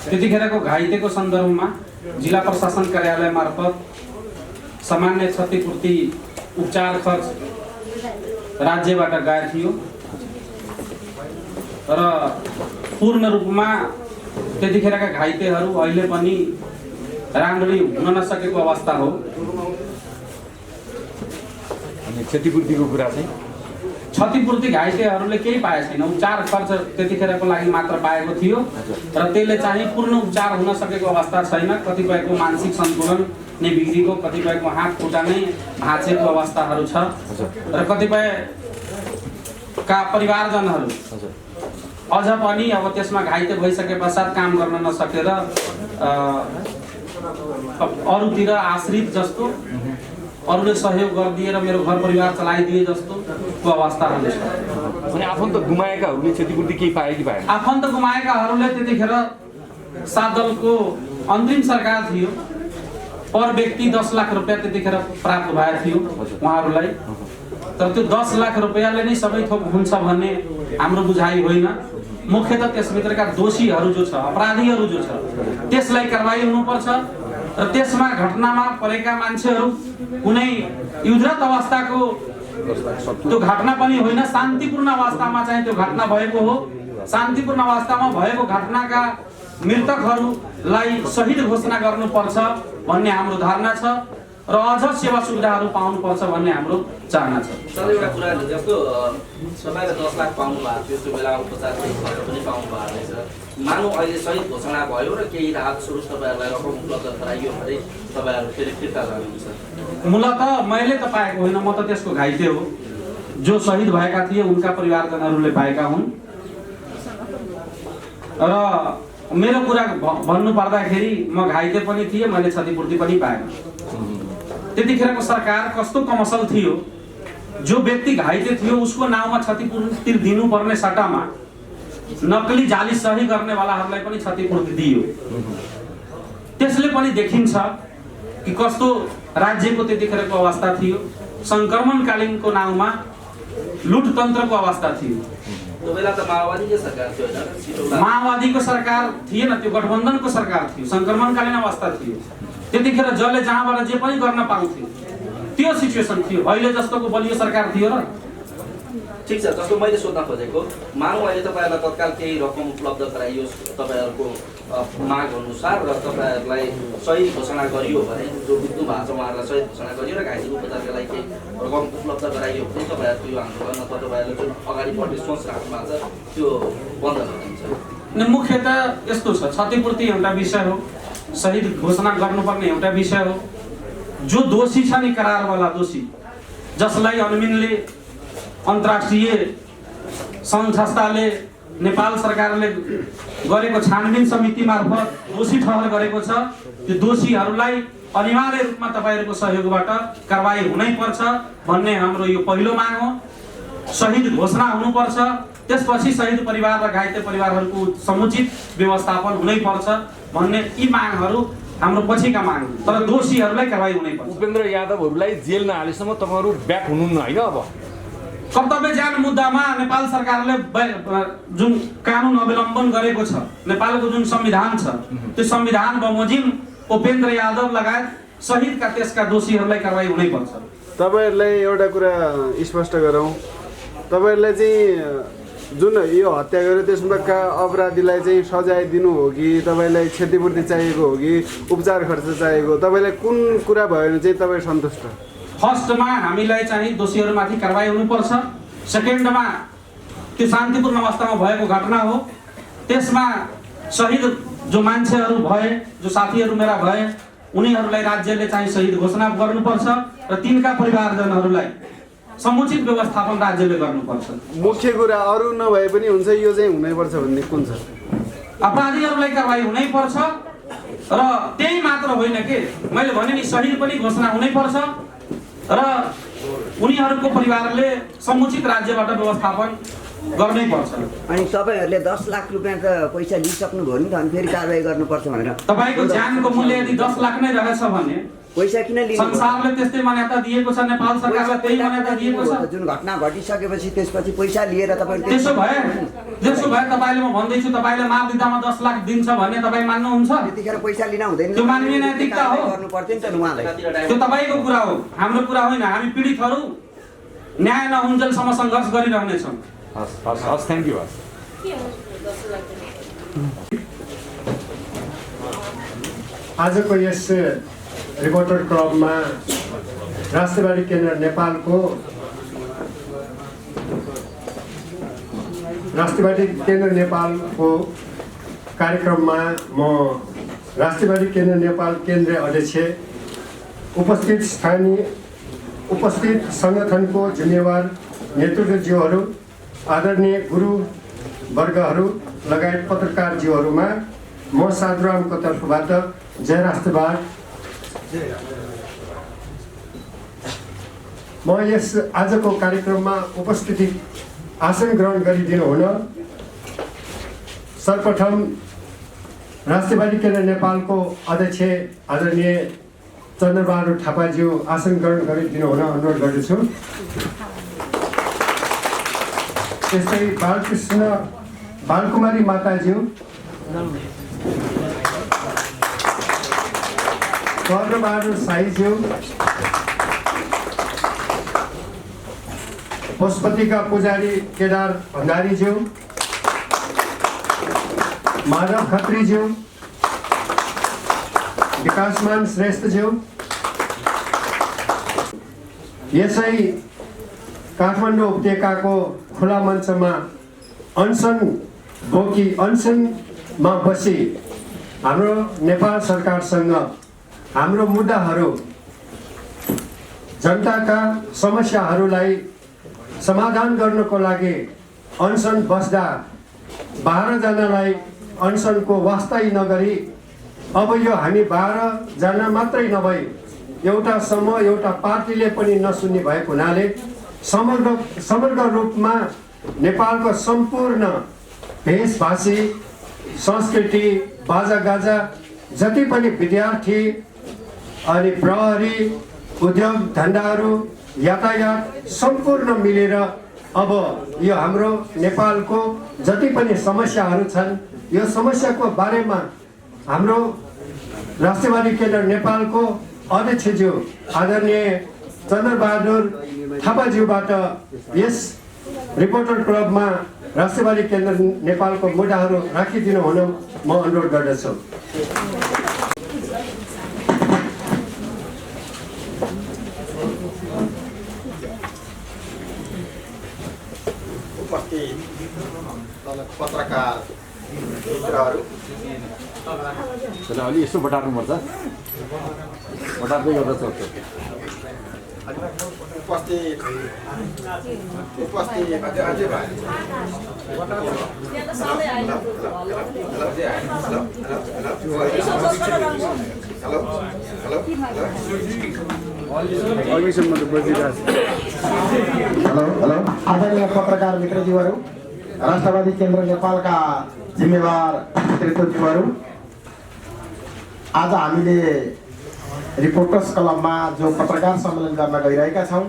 त्यतिखेरको घाइतेको सन्दर्भमा जिल्ला प्रशासन कार्यालय मार्फत सामान्य क्षतिपूर्ति उपचार खर्च राज्यबाट गएको थियो र पूर्ण रूपमा त्यतिखेरका घाइतेहरू अहिले पनि राम्ररी हुन नसकेको अवस्था हो। अनि क्षतिपूर्तिको कुरा चाहिँ क्षतिपूर्ति घाइतेहरूले केही पाएको छैन, उपचार खर्च त्यतिखेरको लागि मात्र पाएको थियो र त्यसले चाहिँ पूर्ण उपचार हुन सकेको अवस्था छैन। कतिपयको मानसिक सन्तुलन नै बिग्रेको, कतिपयको हात खुट्टा नै भाँचेको अवस्थाहरू छ र कतिपयका परिवारजनहरू अझ पनि अब त्यसमा घाइते भइसके पश्चात काम गर्न नसकेर अरूतिर आश्रित जस्तो, अरूले सहयोग गरिदिएर मेरो घर परिवार चलाइदिए जस्तोको अवस्थाहरू छ। अनि आफन्त गुमाएकाहरूले क्षतिपूर्ति केही पाए कि पाएन? आफन्त गुमाएकाहरूले त्यतिखेर 7 दलको अन्तिम सरकार थियो, पर व्यक्ति 10 लाख रुपियाँ त्यतिखेर प्राप्त भएको थियो उहाँहरूलाई। तर त्यो 10 लाख रुपियाँले नै सबै थोक हुन्छ भन्ने हाम्रो बुझाइ होइन। मुख्यतः त्यसभित्रका दोषीहरू जो छ, अपराधीहरू जो छ, त्यसलाई कारबाही हुनुपर्छ र त्यसमा घटनामा परेका मान्छेहरू कुनै युद्धरत अवस्थाको त्यो घटना पनि होइन, शान्तिपूर्ण अवस्थामा चाहिँ त्यो घटना भएको हो। शान्तिपूर्ण अवस्थामा भएको घटनाका मृतकहरूलाई शहीद घोषणा गर्नुपर्छ भन्ने हाम्रो धारणा छ र अझ सेवा सुविधाहरू पाउनुपर्छ भन्ने हाम्रो चाहना छ। सर एउटा कुरा जस्तो तपाईँले 10 लाख पाउनु भएको थियो, त्यो बेला उपचार खर्च पनि पाउनु भएको रहेछ। मानौ अहिले शहीद घोषणा भयो र केही राहत स्वरूप तपाईँहरूलाई रकम उपलब्ध गराइयो भने तपाईँहरू फेरि फिर्ता गर्नुहुन्छ? मूलत मैले त पाएको होइन, म त त्यसको घाइते हो। जो शहीद भएका थिए उनका परिवारजनहरूले पाएका हुन् र मेरो कुरा भन्नु पर्दाखेरि म घाइते पनि थिएँ, मैले क्षतिपूर्ति पनि पाएँ। त्यतिखेरको सरकार कस्तो कमसल थियो, जो व्यक्ति घाइते थियो उसको नाउँमा क्षतिपूर्ति दिनुपर्ने सट्टामा नक्कली जाली सही गर्नेवालाहरूलाई पनि क्षतिपूर्ति दियो। त्यसले पनि देखिन्छ कि कस्तो राज्यको त्यतिखेरको अवस्था थियो। संक्रमणकालीनको नाउँमा लुटतन्त्रको अवस्था थियो। त्यो बेला त माओवादीको सरकार थियो हैन? माओवादीको सरकार थिएन, त्यो गठबन्धनको सरकार थियो। संक्रमणकालीन अवस्था थियो। त्यतिखेर जसले जहाँबाट जे पनि गर्न पाउँथ्यो त्यो सिचुएसन थियो। अहिले जस्तोको बलियो सरकार थियो र? ठिक छ, जस्तो मैले सोध्न खोजेको, मानौ अहिले तपाईँहरूलाई तत्काल केही रकम उपलब्ध गराइयोस् तपाईँहरूको माग अनुसार र तपाईँहरूलाई सही घोषणा गरियो भने, जो मृत्यु भएको छ उहाँहरूलाई सही घोषणा गरियो र घाइते उपचारका लागि केही रकम उपलब्ध गराइयो भने तपाईँहरूको यो आन्दोलन अथवा तपाईँहरूले जुन अगाडि बढ्ने सोच राख्नु भएको छ त्यो बन्द गरिन्छ? मुख्यतः यस्तो छ, क्षतिपूर्ति एउटा विषय हो, शहीद घोषणा गर्नुपर्ने एउटा विषय हो। जो दोषी छ नि, करारवाला दोषी, जसलाई अनमिनले अन्तर्राष्ट्रिय सङ्घ संस्थाले नेपाल सरकारले गरेको छानबिन समिति मार्फत दोषी ठहर गरेको छ, त्यो दोषीहरूलाई अनिवार्य रूपमा तपाईँहरूको सहयोगबाट कारबाही हुनै पर्छ भन्ने हाम्रो यो पहिलो माग हो। शहीद घोषणा हुनुपर्छ, त्यसपछि शहीद परिवार र घाइते परिवारहरूको समुचित व्यवस्थापन हुनै पर्छ भन्ने यी मागहरू हाम्रो पछिका माग हो। तर दोषीहरूलाई कारबाही हुनै पर्छ। उपेन्द्र यादवहरूलाई जेल नहालेसम्म तपाईँहरू ब्याक हुनुहुन्न होइन? अब कर्तव्य जान मुद्दामा नेपाल सरकारले जुन कानुन अवलम्बन गरेको छ, नेपालको जुन संविधान छ, त्यो संविधान बमोजिम उपेन्द्र यादव लगायत सहितका त्यसका दोषीहरूलाई कारबाही हुनैपर्छ। तपाईँहरूलाई एउटा कुरा स्पष्ट गरौँ, तपाईँहरूले चाहिँ जुन यो हत्या गर्यो त्यसमा अपराधीलाई चाहिँ सजाय दिनु हो कि तपाईँलाई क्षतिपूर्ति चाहिएको हो कि उपचार खर्च चाहिएको, तपाईँलाई कुन कुरा भयो भने चाहिँ तपाईँ सन्तुष्ट? फर्स्टमा हामीलाई चाहिँ दोषीहरूमाथि कारबाही हुनुपर्छ। सेकेन्डमा त्यो शान्तिपूर्ण अवस्थामा भएको घटना हो, त्यसमा शहीद जो मान्छेहरू भए, जो साथीहरू मेरा भए, उनीहरूलाई राज्यले चाहिँ शहीद घोषणा गर्नुपर्छ र तिनका परिवारजनहरूलाई समुचित व्यवस्थापन राज्यले गर्नुपर्छ। मुख्य कुरा अरू नभए पनि हुन्छ, यो चाहिँ हुनैपर्छ भन्ने कुन छ? अपराधीहरूलाई कारबाही हुनैपर्छ र त्यही मात्र होइन के, मैले भने नि शहीद पनि घोषणा हुनैपर्छ र उनीहरूको परिवारले समुचित राज्यबाट व्यवस्थापन गर्नै पर्छ। अनि तपाईँहरूले 10 लाख रुपियाँ त पैसा लिइसक्नुभयो नि त, अनि फेरि कारबाही गर्नुपर्छ भनेर? तपाईँको ज्यानको मूल्य यदि 10 लाख नै रहेछ भने पैसा किन लिनु? संसारले त्यस्तै मान्यता दिएको छ, नेपाल सरकारले त्यही मान्यता दिएको छ। जुन घटना घटिसकेपछि त्यसपछि पैसा लिएर तपाईँले त्यसो भए तपाईँले, म भन्दैछु, तपाईँले मारदिदामा 10 लाख दिन्छ भने तपाईँ मान्नुहुन्छ? त्यतिखेर पैसा लिन हुँदैन? त्यो मानवीय नैतिकता हो। गर्नु पर्थ्यो नि त उहाँलाई। त्यो तपाईँको कुरा हो, हाम्रो कुरा होइन। हामी पीडितहरू न्याय नहुन्जेलसम्म सङ्घर्ष गरिरहनेछौँ। हस्, थ्याङ्क यू। आजको यस रिपोर्टर क्लबमा राष्ट्रवादी केन्द्र नेपालको कार्यक्रममा म राष्ट्रवादी केन्द्र नेपाल केन्द्रीय अध्यक्ष, उपस्थित सङ्गठनको जिम्मेवार नेतृत्वज्यूहरू, आदरणीय गुरुवर्गहरू लगायत पत्रकारज्यूहरूमा म साधुरामको तर्फबाट जय राष्ट्रवाद। म यस आजको कार्यक्रममा उपस्थिति आसन ग्रहण गरिदिनु हुन सर्वप्रथम राष्ट्रवादी केन्द्र नेपालको अध्यक्ष आदरणीय चन्द्रबहादुर थापाज्यू आसन ग्रहण गरिदिनु हुन अनुरोध गर्दछु। त्यस्तै बालकुमारी माताज्यू, कर्णबहादुर साईज्यू, पशुपतिका पुजारी केदार भण्डारीज्यू, माधव खत्रीज्यू, विकासमान श्रेष्ठज्यू, यसै काठमाडौँ उपत्यकाको खुला मञ्चमा अनसनमा बसी हाम्रो नेपाल सरकारसँग हाम्रो मुद्दाहरू, जनताका समस्याहरूलाई समाधान गर्नको लागि अनसन बस्दा 12 जनालाई अनसनको वास्ता नगरी अब यो हामी 12 जना मात्रै नभई एउटा समूह, एउटा पार्टीले पनि नसुन्ने भएको हुनाले समग्र रूपमा नेपालको सम्पूर्ण भेषभाषी, संस्कृति, बाजागाजा, जति पनि विद्यार्थी अनि प्रहरी, उद्योग धन्दाहरू, यातायात सम्पूर्ण मिलेर अब यो हाम्रो नेपालको जति पनि समस्याहरू छन्, यो समस्याको बारेमा हाम्रो राष्ट्रवादी केन्द्र नेपालको अध्यक्षज्यू आदरणीय चन्द्रबहादुर थापाज्यूबाट यस रिपोर्टर क्लबमा राष्ट्रवादी केन्द्र नेपालको मुद्दाहरू राखिदिनु हुन म अनुरोध गर्दछु। उपस्थित पत्रकार मित्रहरू, अलि यसो बटार्नुपर्छ, बटार्दै गर्दा चल्छ। उपस्थित अघिसम्म त बजिरहेको छ। हेलो आदरणीय पत्रकार मित्रज्यूहरू, राष्ट्रवादी केन्द्र नेपालका जिम्मेवार नेतृत्वज्यूहरू, आज हामीले रिपोर्टर्स क्लबमा जो पत्रकार सम्मेलन गर्न गइरहेका छौँ,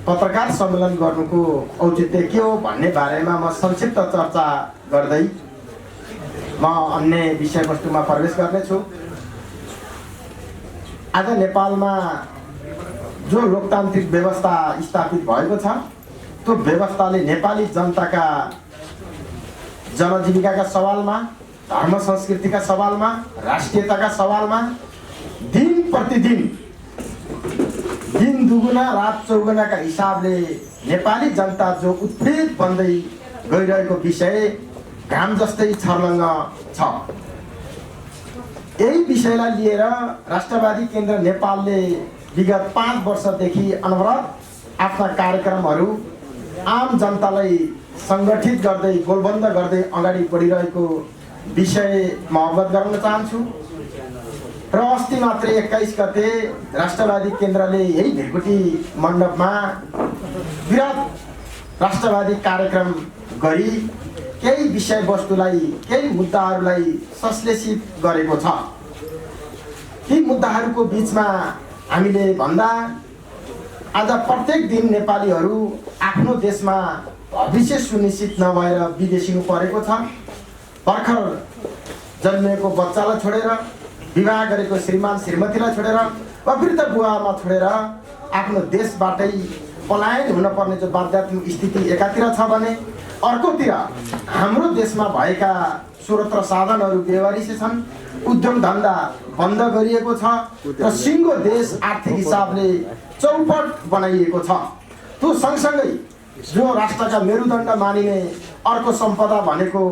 पत्रकार सम्मेलन गर्नुको औचित्य के हो भन्ने बारेमा म संक्षिप्त चर्चा गर्दै म अन्य विषयवस्तुमा प्रवेश गर्नेछु। आज नेपालमा जो लोकतान्त्रिक व्यवस्था स्थापित भएको छ त्यो व्यवस्थाले नेपाली जनताका जनजीविकाका सवालमा, धर्म संस्कृतिका सवालमा, राष्ट्रियताका सवालमा दिन प्रतिदिन दिन दुगुना रात चौगुनाका हिसाबले नेपाली जनता जो उत्पीडित बन्दै गइरहेको विषय घाम जस्तै छर्लङ्ग छ। यही विषयलाई लिएर राष्ट्रवादी केन्द्र नेपालले विगत 5 वर्षदेखि अनवरत आफ्ना कार्यक्रमहरू आम जनतालाई सङ्गठित गर्दै गोलबन्द गर्दै अगाडि बढिरहेको विषय म अवगत गराउन चाहन्छु। र अस्ति मात्रै 21 गते राष्ट्रवादी केन्द्रले यही ढिकुटी मण्डपमा विराट राष्ट्रवादी कार्यक्रम गरी केही विषयवस्तुलाई, केही मुद्दाहरूलाई संश्लेषित गरेको छ। ती मुद्दाहरूको बिचमा हामीले भन्दा आज प्रत्येक दिन नेपालीहरू आफ्नो देशमा भविष्य सुनिश्चित नभएर विदेशिनु परेको छ। भर्खर जन्मिएको बच्चालाई छोडेर, विवाह गरेको श्रीमान श्रीमतीलाई छोडेर वा वृद्ध बुवामा छोडेर आफ्नो देशबाटै पलायन हुनुपर्ने जो बाध्यात्मक स्थिति एकातिर छ भने अर्कोतिर हाम्रो देशमा भएका स्रोत र साधनहरू बेवारिसे छन्। उद्योग धन्दा बन्द गरिएको छ र सिङ्गो देश आर्थिक हिसाबले चौपट बनाइएको छ। त्यो सँगसँगै जो राष्ट्रका मेरुदण्ड मानिने अर्को सम्पदा भनेको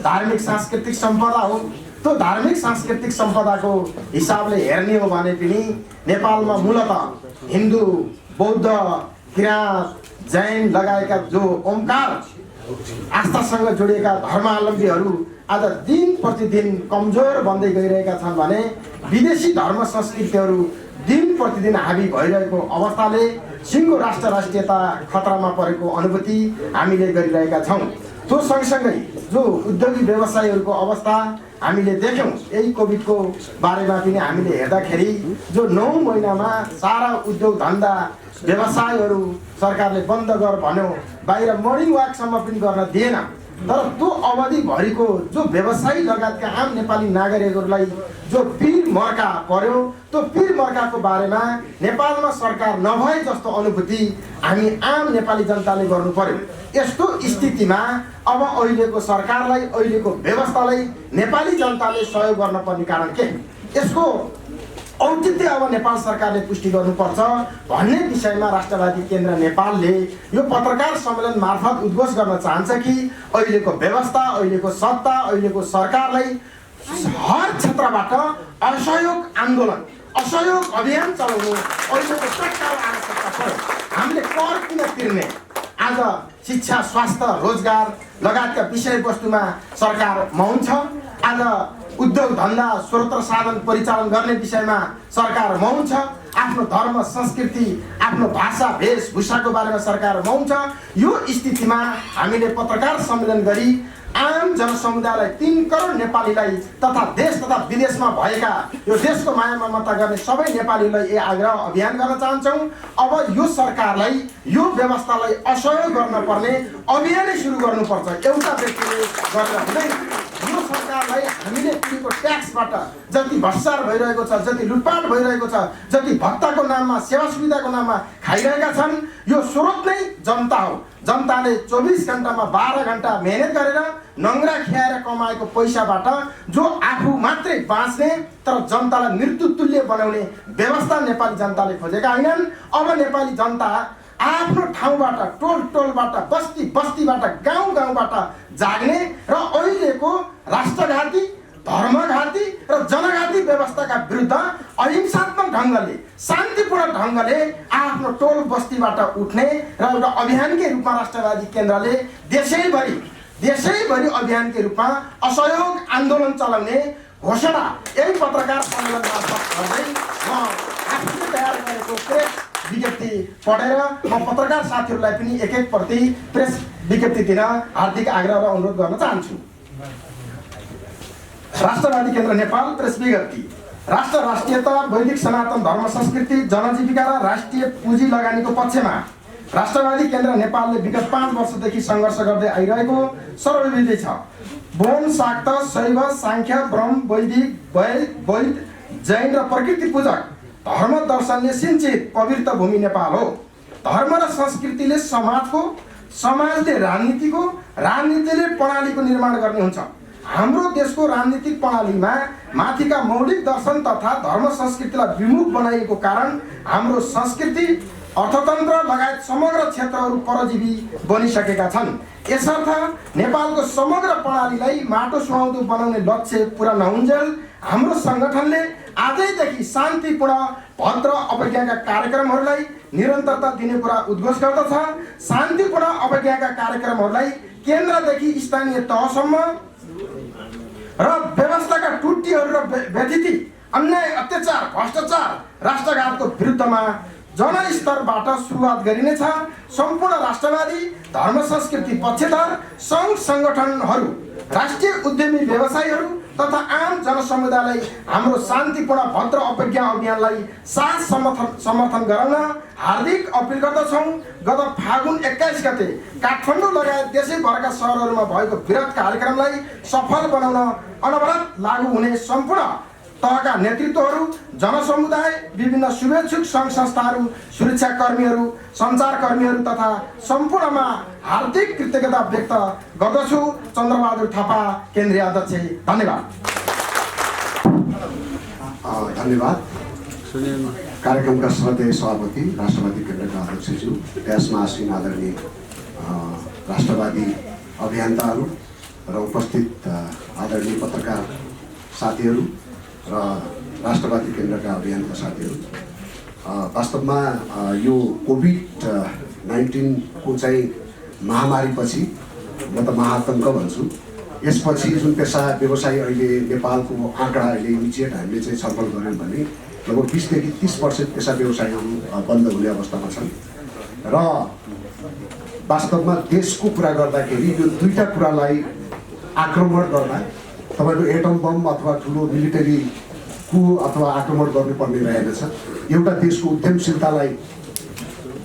धार्मिक सांस्कृतिक सम्पदा हो। त्यो धार्मिक सांस्कृतिक सम्पदाको हिसाबले हेर्ने हो भने पनि नेपालमा मूलतः हिन्दू, बौद्ध, किराँत, जैन लगायतका जो ओमकार आस्थासँग जोडिएका धर्मावलम्बीहरू आज दिन प्रतिदिन कमजोर बन्दै गइरहेका छन् भने विदेशी धर्म संस्कृतिहरू दिन प्रतिदिन हावी भइरहेको अवस्थाले सिङ्गो राष्ट्रियता खतरामा परेको अनुभूति हामीले गरिरहेका छौँ। त्यो सँगसँगै जो उद्योगी व्यवसायीहरूको अवस्था हामीले देख्यौँ। यही कोभिडको बारेमा पनि हामीले हेर्दाखेरि जो 9 महिनामा सारा उद्योग धन्दा व्यवसायहरू सरकारले बन्द गर भन्यो, बाहिर मर्निङ वाकसम्म पनि गर्न दिएन। तर त्यो अवधिभरिको जो व्यवसायी लगायतका आम नेपाली नागरिकहरूलाई जो पीर मर्का पर्यो, त्यो पीर मर्काको बारेमा नेपालमा सरकार नभए जस्तो अनुभूति हामी आम नेपाली जनताले गर्नु पर्यो। यस्तो स्थितिमा अब अहिलेको सरकारलाई, अहिलेको व्यवस्थालाई नेपाली जनताले सहयोग गर्न पर्ने कारण के? यसको औचित्य अब नेपाल सरकारले पुष्टि गर्नुपर्छ भन्ने विषयमा राष्ट्रवादी केन्द्र नेपालले यो पत्रकार सम्मेलन मार्फत उद्घोष गर्न चाहन्छ कि अहिलेको व्यवस्था, अहिलेको सत्ता, अहिलेको सरकारलाई हर क्षेत्रबाट असहयोग आन्दोलन, असहयोग अभियान चलाउनु अहिलेको तत्काल आवश्यकता पर्यो। हामीले कर किन तिर्ने? आज शिक्षा, स्वास्थ्य, रोजगार लगायतका विषयवस्तुमा सरकार मौन छ। आज उद्योग धन्दा, स्रोत र साधन परिचालन गर्ने विषयमा सरकार मौन छ। आफ्नो धर्म संस्कृति, आफ्नो भाषा वेशभूषाको बारेमा सरकार मौन छ। यो स्थितिमा हामीले पत्रकार सम्मेलन गरी आम जनसमुदायलाई 3 करोड नेपालीलाई तथा देश तथा विदेशमा भएका यो देशको माया ममता गर्ने सबै नेपालीलाई यो आग्रह अभियान गर्न चाहन्छौँ। अब यो सरकारलाई, यो व्यवस्थालाई असहयोग गर्न पर्ने अभियानै सुरु गर्नुपर्छ। एउटा व्यक्तिले गरेर हुँदैन। यो सरकारलाई हामीले तिनीको ट्याक्सबाट जति भ्रष्टाचार भइरहेको छ, जति लुटपाट भइरहेको छ, जति भत्ताको नाममा, सेवा सुविधाको नाममा खाइरहेका छन्, यो स्रोत नै जनता हो। जनताले 24 घण्टामा 12 घण्टा मेहनत गरेर नङ्ग्रा खियाएर कमाएको पैसाबाट जो आफू मात्रै बाँच्ने तर जनतालाई मृत्युतुल्य बनाउने व्यवस्था नेपाली जनताले खोजेका होइनन्। अब नेपाली जनता आफ्नो ठाउँबाट, टोल टोलबाट, बस्ती बस्तीबाट, गाउँ गाउँबाट जाग्ने र अहिलेको राष्ट्रघाती, धर्मघाती र जनघाती व्यवस्थाका विरुद्ध अहिंसात्मक ढङ्गले, शान्तिपूर्ण ढङ्गले आफ्नो टोल बस्तीबाट उठ्ने र एउटा अभियानकै रूपमा राष्ट्रवादी केन्द्रले देशैभरि अभियानकै रूपमा असहयोग आन्दोलन चलाउने घोषणा यही पत्रकार सम्मेलन मार्फत गर्दै म आफूले तयार गरेको प्रेस विज्ञप्ति पढेर म पत्रकार साथीहरूलाई पनि एक प्रति प्रेस विज्ञप्ति दिन हार्दिक आग्रह र अनुरोध गर्न चाहन्छु। राष्ट्रवादी केन्द्र नेपाल प्रेस विज्ञप्ति। राष्ट्र, राष्ट्रियता, वैदिक सनातन धर्म संस्कृति, जनजीविका र राष्ट्रिय पुँजी लगानीको पक्षमा राष्ट्रवादी केन्द्र नेपालले विगत 5 वर्षदेखि सङ्घर्ष गर्दै आइरहेको सर्वविधि छ। बोन, शाक्त, शैव, साङ्ख्य, ब्रह्म, वैदिक, वैद, जैन र प्रकृति पूजक धर्म दर्शनले सिन्चित पवित्र भूमि नेपाल हो। धर्म र संस्कृतिले समाजको, समाजले राजनीतिको, राजनीतिले प्रणालीको निर्माण गर्ने हुन्छ। हाम्रो देशको राजनीतिक प्रणालीमा माथिका मौलिक दर्शन तथा धर्म संस्कृतिलाई विमुख बनाइएको कारण हाम्रो संस्कृति, अर्थतन्त्र लगायत समग्र क्षेत्रहरू परजीवी बनिसकेका छन्। यसर्थ नेपालको समग्र प्रणालीलाई माटो सुहाउँदो बनाउने लक्ष्य पुरा नहुन्जेल हाम्रो सङ्गठनले आजैदेखि शान्तिपूर्ण भद्र अवज्ञाका कार्यक्रमहरूलाई निरन्तरता दिने कुरा उद्घोष गर्दछ। शान्तिपूर्ण अवज्ञाका कार्यक्रमहरूलाई केन्द्रदेखि स्थानीय तहसम्म र व्यवस्थाका टुट्टीहरू र व्यथिति, अन्याय, अत्याचार, भ्रष्टाचार, राष्ट्रघातको विरुद्धमा जनस्तरबाट सुरुवात गरिनेछ। सम्पूर्ण राष्ट्रवादी, धर्म संस्कृति पक्षधर सङ्घ सङ्गठनहरू, राष्ट्रिय उद्यमी व्यवसायीहरू तथा आम जनसमुदायलाई हाम्रो शान्तिपूर्ण भद्र अवज्ञा अभियानलाई साथ समर्थन गराउन हार्दिक अपिल गर्दछौँ। गत फागुन 21 गते काठमाडौँ लगायत देशैभरका सहरहरूमा भएको वृहत कार्यक्रमलाई सफल बनाउन अनवरत लागू हुने सम्पूर्ण तहका नेतृत्वहरू, जनसमुदाय, विभिन्न शुभेच्छुक सङ्घ संस्थाहरू, सुरक्षाकर्मीहरू, सञ्चारकर्मीहरू तथा सम्पूर्णमा हार्दिक कृतज्ञता व्यक्त गर्दछु। चन्द्रबहादुर थापा, केन्द्रीय अध्यक्ष। धन्यवाद। धन्यवाद। कार्यक्रमका श्रद्धेय सभापति, राष्ट्रवादी केन्द्रका अध्यक्षज्यू, त्यसमा आसीन आदरणीय राष्ट्रवादी अभियन्ताहरू र उपस्थित आदरणीय पत्रकार साथीहरू र राष्ट्रवादी केन्द्रका अभियन्ता साथीहरू, वास्तवमा यो कोभिड-19 को चाहिँ महामारीपछि, म त महाआतङ्क भन्छु, यसपछि जुन पेसा व्यवसाय अहिले नेपालको आँकडा अहिले इमिजिएट हामीले चाहिँ छलफल गऱ्यौँ भने लगभग 20 देखि 30% पेसा व्यवसायहरू बन्द हुने अवस्थामा छन्। र वास्तवमा देशको कुरा गर्दाखेरि यो दुईटा कुरालाई आक्रमण गर्दा तपाईँको एटम बम अथवा ठुलो मिलिटरी कु अथवा आक्रमण गर्नुपर्ने रहेनछ। एउटा देशको उद्यमशीलतालाई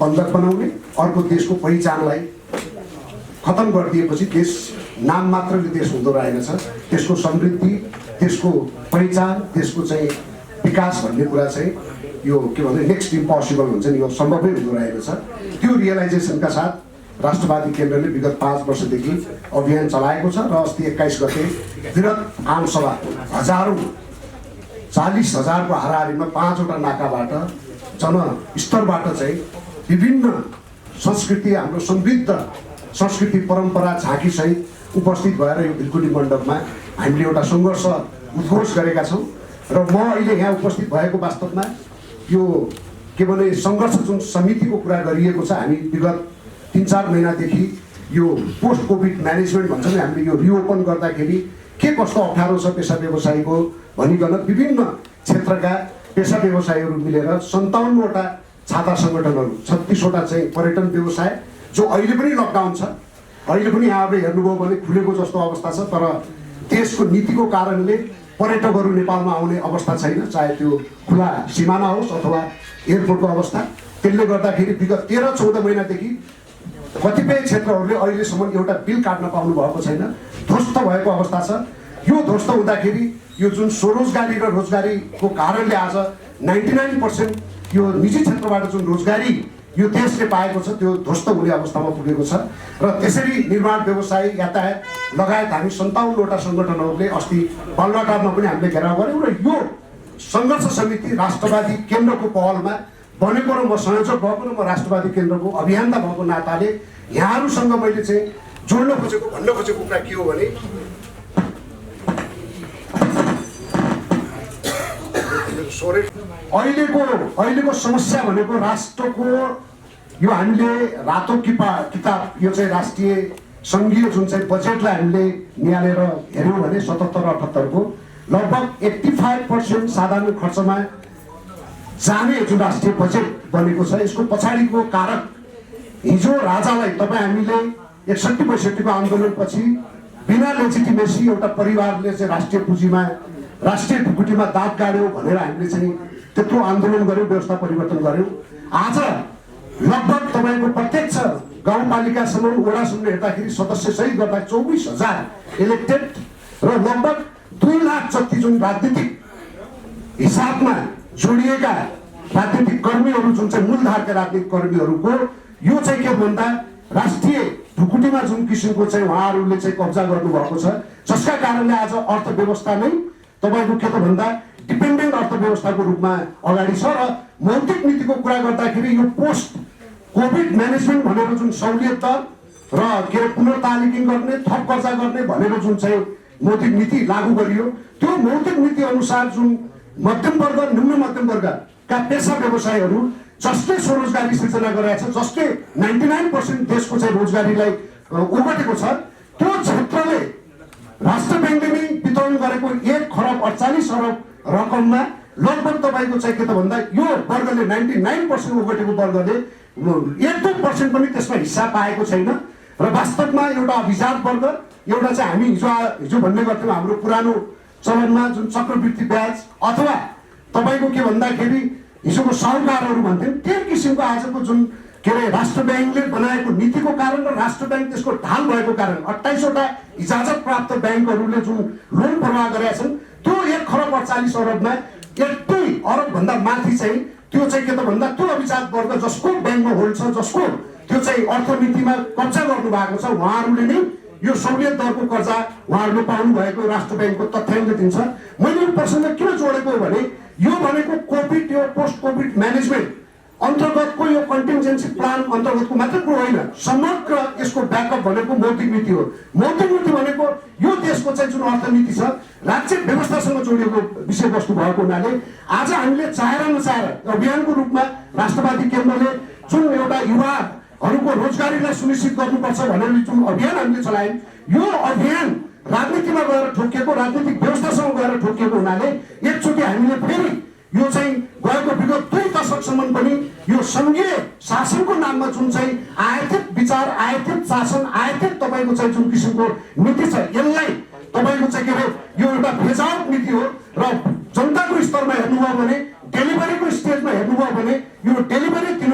बन्धक बनाउने, अर्को देशको पहिचानलाई खतम गरिदिएपछि देश नाम मात्रले देश हुँदो रहेनछ। त्यसको समृद्धि, त्यसको पहिचान, त्यसको चाहिँ विकास भन्ने कुरा चाहिँ यो के भन्ने नेक्स्ट इम्पोसिबल हुन्छ नि, यो सम्भवै हुँदो रहेनछ। त्यो रियलाइजेसनका साथ राष्ट्रवादी केन्द्रले विगत 5 वर्षदेखि अभियान चलाएको छ र अस्ति 21 गते वृहत आमसभा हजारौँ 40,000 को हाराहारीमा 5वटा नाकाबाट जनस्तरबाट चाहिँ विभिन्न संस्कृति, हाम्रो समृद्ध संस्कृति परम्परा झाँकीसहित उपस्थित भएर यो भिलकुटी मण्डपमा हामीले एउटा सङ्घर्ष उद्घोष गरेका छौँ। र म अहिले यहाँ उपस्थित भएको वास्तवमा यो के भने सङ्घर्ष जुन समितिको कुरा गरिएको छ, हामी विगत 3-4 महिनादेखि यो पोस्ट कोभिड म्यानेजमेन्ट भन्छ नि, हामीले यो रिओपन गर्दाखेरि के कस्तो अप्ठ्यारो छ पेसा व्यवसायीको भनिकन विभिन्न क्षेत्रका पेसा व्यवसायीहरू मिलेर 57वटा छाता सङ्गठनहरू, 36वटा चाहिँ पर्यटन व्यवसाय जो अहिले पनि लकडाउन छ, अहिले पनि यहाँले हेर्नुभयो भने खुलेको जस्तो अवस्था छ, तर देशको नीतिको कारणले पर्यटकहरू नेपालमा आउने अवस्था छैन, चाहे त्यो खुला सिमाना होस् अथवा एयरपोर्टको अवस्था। त्यसले गर्दाखेरि विगत 13-14 महिनादेखि कतिपय क्षेत्रहरूले अहिलेसम्म एउटा बिल काट्न पाउनु भएको छैन, ध्वस्त भएको अवस्था छ। यो ध्वस्त हुँदाखेरि यो जुन स्वरोजगारी र रोजगारीको कारणले आज 99% यो निजी क्षेत्रबाट जुन रोजगारी यो देशले पाएको छ त्यो ध्वस्त हुने अवस्थामा पुगेको छ। र त्यसरी निर्माण व्यवसाय, यातायात लगायत हामी 57वटा सङ्गठनहरूले अस्ति बालुवाटारमा पनि हामीले घेराउ गऱ्यौँ र यो सङ्घर्ष समिति राष्ट्रवादी केन्द्रको पहलमा बनेको र म संयोजक भएको र म राष्ट्रवादी केन्द्रको अभियन्ता भएको नाताले यहाँहरूसँग मैले चाहिँ जोड्न खोजेको, भन्न खोजेको कुरा के हो भने अहिलेको समस्या भनेको राष्ट्रको यो हामीले रातो किताब यो चाहिँ राष्ट्रिय सङ्घीय जुन चाहिँ बजेटलाई हामीले निहालेर हेऱ्यौँ भने 77-78 को लगभग 85% साधारण खर्चमा जाने जुन राष्ट्रिय बजेट बनेको छ, यसको पछाडिको कारक हिजो राजालाई तपाईँ हामीले 61-62 को आन्दोलनपछि बिना लेजिटिमेसी एउटा परिवारले चाहिँ राष्ट्रिय पुँजीमा, राष्ट्रिय ढुकुटीमा दाँत गाड्यो भनेर हामीले चाहिँ त्यत्रो आन्दोलन गऱ्यौँ, व्यवस्था परिवर्तन गऱ्यौँ। आज लगभग तपाईँको प्रत्यक्ष गाउँपालिकासम्म वडासम्म हेर्दाखेरि सदस्य सहित गर्दा 24,000 इलेक्टेड र लगभग 2 लाख जति जुन राजनीतिक हिसाबमा जोडिएका राजनीतिक कर्मीहरू जुन चाहिँ मूलधारका राजनीतिक कर्मीहरूको यो चाहिँ के भन्दा राष्ट्रिय ढुकुटीमा जुन किसिमको चाहिँ उहाँहरूले चाहिँ कब्जा गर्नुभएको छ, जसका कारणले आज अर्थव्यवस्था नै तपाईँको के त भन्दा डिपेन्डेन्ट अर्थव्यवस्थाको रूपमा अगाडि छ। र मौद्रिक नीतिको कुरा गर्दाखेरि यो पोस्ट कोभिड म्यानेजमेन्ट भनेर जुन सहुलियत र के अरे पुनर्तालिका गर्ने, थप कर्जा गर्ने भनेर जुन चाहिँ मौद्रिक नीति लागू गरियो, त्यो मौद्रिक नीति अनुसार जुन मध्यम वर्ग, निम्न मध्यम वर्गका पेसा व्यवसायहरू जसले स्वरोजगारी सिर्जना गरेका छ, जसले 99% देशको चाहिँ रोजगारीलाई ओगटेको छ, त्यो क्षेत्रले राष्ट्र ब्याङ्कले नै वितरण गरेको 1 खरब 48 अरब रकममा लगभग तपाईँको चाहिँ के त भन्दा यो वर्गले 99% ओगटेको वर्गले 1-2% पनि त्यसमा हिस्सा पाएको छैन। र वास्तवमा एउटा अभिजात वर्ग, एउटा चाहिँ हामी हिजो भन्ने गर्थ्यौँ हाम्रो पुरानो चलनमा जुन चक्रवृद्धि ब्याज अथवा तपाईँको के भन्दाखेरि हिजोको साहुकारहरू भन्थ्यौँ, त्यो किसिमको आजको जुन के अरे राष्ट्र ब्याङ्कले बनाएको नीतिको कारण र राष्ट्र ब्याङ्क त्यसको ढाल भएको कारण 28वटा इजाजत प्राप्त ब्याङ्कहरूले जुन लोन प्रवाह गरेका छन्, त्यो 1 खरब 48 अरबमा 1 अरब भन्दा माथि चाहिँ त्यो चाहिँ के त भन्दा त्यो अभिजात वर्ग जसको ब्याङ्कमा होल्ड छ, जसको त्यो चाहिँ अर्थनीतिमा कब्जा गर्नु भएको छ, उहाँहरूले नै यो सहुलियत दरको कर्जा उहाँहरूले पाउनु भएको राष्ट्र ब्याङ्कको तथ्याङ्क दिन्छ। मैले यो प्रसङ्ग किन जोडेको भने यो भनेको कोभिड, यो पोस्ट कोभिड म्यानेजमेन्ट अन्तर्गतको यो कन्टिन्जेन्सी प्लान अन्तर्गतको मात्र कुरो होइन, समग्र यसको ब्याकअप भनेको मौद्रिक नीति हो। मौद्रिक नीति भनेको यो देशको चाहिँ जुन अर्थनीति छ, राज्य व्यवस्थासँग जोडिएको विषयवस्तु भएको हुनाले आज हामीले चाहेर नचाहेर अभियानको रूपमा राष्ट्रवादी केन्द्रले जुन एउटा युवाहरूको रोजगारीलाई सुनिश्चित गर्नुपर्छ भनेर जुन अभियान हामीले चलायौँ, यो अभियान राजनीतिमा गएर ठोकिएको, राजनीतिक व्यवस्थासँग गएर ठोकिएको हुनाले एकचोटि हामीले फेरि यो चाहिँ गएको विगत 2 दशकसम्म पनि यो सङ्घीय शासनको नाममा जुन चाहिँ आयातित विचार, आयातित शासन, आयातित तपाईँको चाहिँ जुन किसिमको नीति छ, यसलाई तपाईँको चाहिँ के अरे यो एउटा भेजाउट नीति हो। र जनताको स्तरमा हेर्नुभयो भने, डेलिभरीको स्टेजमा हेर्नुभयो भने यो डेलिभरी दिन